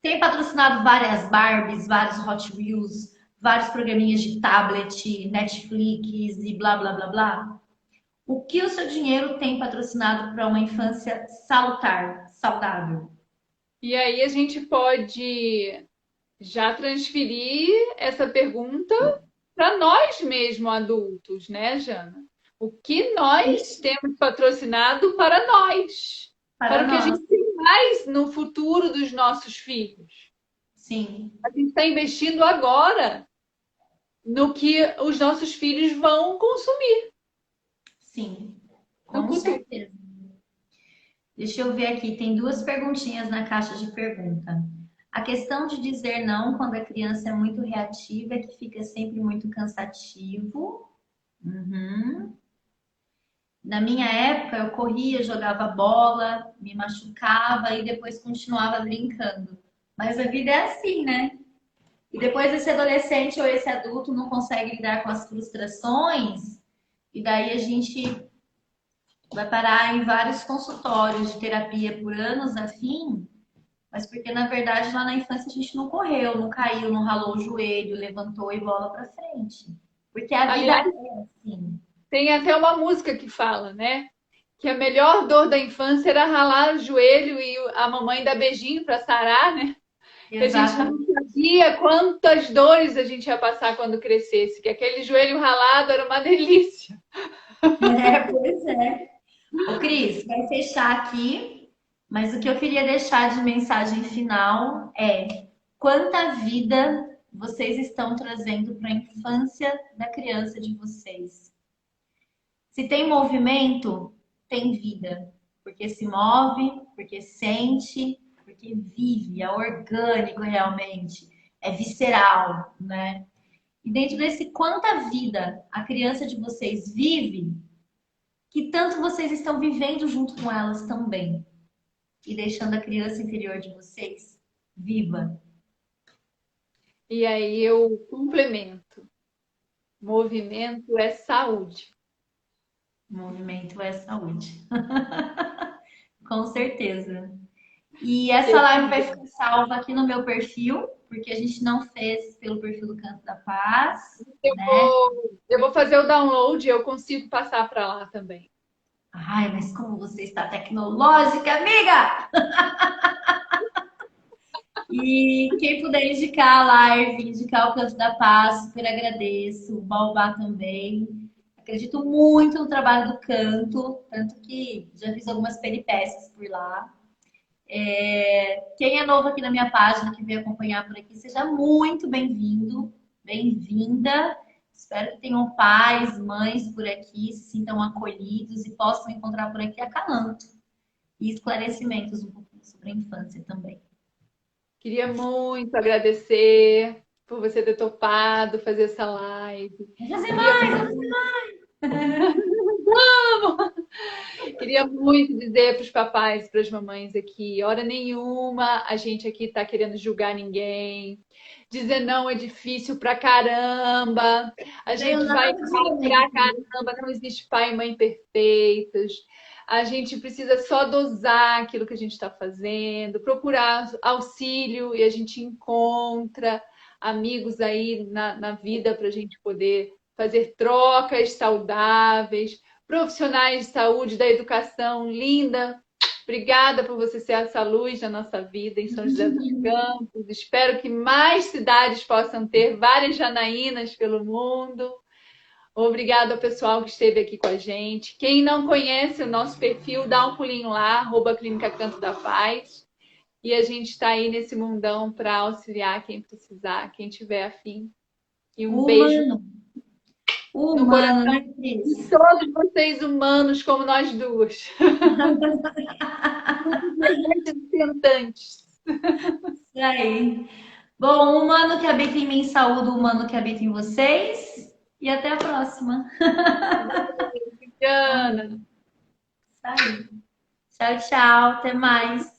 [SPEAKER 1] Tem patrocinado várias Barbies, vários Hot Wheels, vários programinhas de tablet, Netflix e blá blá blá blá. O que o seu dinheiro tem patrocinado para uma infância salutar, saudável?
[SPEAKER 2] E aí a gente pode já transferir essa pergunta para nós mesmos adultos, né, Jana? O que nós temos patrocinado para nós,
[SPEAKER 1] Para
[SPEAKER 2] para o que a
[SPEAKER 1] nós.
[SPEAKER 2] gente faz no futuro dos nossos filhos.
[SPEAKER 1] Sim,
[SPEAKER 2] A gente está investindo agora no que os nossos filhos vão consumir
[SPEAKER 1] sim,
[SPEAKER 2] no
[SPEAKER 1] com
[SPEAKER 2] futuro.
[SPEAKER 1] certeza. Deixa eu ver aqui, tem duas perguntinhas na caixa de pergunta. A questão de dizer não quando a criança é muito reativa é que fica sempre muito cansativo. Uhum. Na minha época, eu corria, jogava bola, me machucava e depois continuava brincando. Mas a vida é assim, né? E depois esse adolescente ou esse adulto não consegue lidar com as frustrações, e daí a gente vai parar em vários consultórios de terapia por anos a fim, mas porque na verdade lá na infância a gente não correu, não caiu, não ralou o joelho, levantou e bola para frente. Porque a vida
[SPEAKER 2] Aliás,
[SPEAKER 1] é assim.
[SPEAKER 2] tem até uma música que fala, né? Que a melhor dor da infância era ralar o joelho e a mamãe dar beijinho para sarar, né? Que a gente não
[SPEAKER 1] Exatamente.
[SPEAKER 2] sabia quantas dores a gente ia passar quando crescesse, que aquele joelho ralado era uma delícia.
[SPEAKER 1] É, pois é. Ô, Cris, vai fechar aqui, mas o que eu queria deixar de mensagem final é quanta vida vocês estão trazendo para a infância da criança de vocês. Se tem movimento, tem vida, porque se move, porque sente, porque vive, é orgânico realmente, é visceral, né? E dentro desse quanta vida a criança de vocês vive, que tanto vocês estão vivendo junto com elas também e deixando a criança interior de vocês viva.
[SPEAKER 2] E aí eu complemento. Movimento é saúde.
[SPEAKER 1] O movimento é saúde. Com certeza. E essa live vai ficar salva aqui no meu perfil, porque a gente não fez pelo perfil do Canto da Paz, né?
[SPEAKER 2] Eu vou fazer o download e eu consigo passar para lá também.
[SPEAKER 1] Ai, mas como você está tecnológica, amiga! E quem puder indicar a live, indicar o Canto da Paz, super agradeço. O Baobá também. Acredito muito no trabalho do canto, tanto que já fiz algumas peripécias por lá. Quem é novo aqui na minha página, que veio acompanhar por aqui, seja muito bem-vindo, bem-vinda. Espero que tenham pais, mães por aqui, se sintam acolhidos e possam encontrar por aqui acalanto e esclarecimentos um pouco sobre a infância também.
[SPEAKER 2] Queria muito agradecer por você ter topado fazer essa live.
[SPEAKER 1] Vamos fazer
[SPEAKER 2] Queria
[SPEAKER 1] mais, vamos
[SPEAKER 2] muito,
[SPEAKER 1] fazer mais!
[SPEAKER 2] queria muito dizer para os papais e para as mamães aqui, hora nenhuma a gente aqui está querendo julgar ninguém. Dizer não é difícil pra caramba. A
[SPEAKER 1] Não tenho
[SPEAKER 2] gente vai
[SPEAKER 1] nada
[SPEAKER 2] errar
[SPEAKER 1] de
[SPEAKER 2] pra
[SPEAKER 1] bem.
[SPEAKER 2] caramba. Não existe pai e mãe perfeitos. A gente precisa só dosar aquilo que a gente está fazendo, procurar auxílio e a gente encontra amigos aí na vida para a gente poder fazer trocas saudáveis, profissionais de saúde, da educação linda. Obrigada por você ser essa luz da nossa vida em São José dos Campos. Espero que mais cidades possam ter várias Janaínas pelo mundo. Obrigada ao pessoal que esteve aqui com a gente. Quem não conhece o nosso perfil, dá um pulinho lá, @Clínica Canto da Paz. E a gente está aí nesse mundão para auxiliar quem precisar, quem tiver afim. E um beijo
[SPEAKER 1] Humano,
[SPEAKER 2] no
[SPEAKER 1] humano,
[SPEAKER 2] coração
[SPEAKER 1] né,
[SPEAKER 2] de
[SPEAKER 1] Cris?
[SPEAKER 2] todos vocês humanos como nós duas. Representantes.
[SPEAKER 1] Isso aí. Bom, humano que habita em mim, saúde o humano que habita em vocês. E até a próxima.
[SPEAKER 2] Ana.
[SPEAKER 1] Isso aí. Tchau, tchau. Até mais.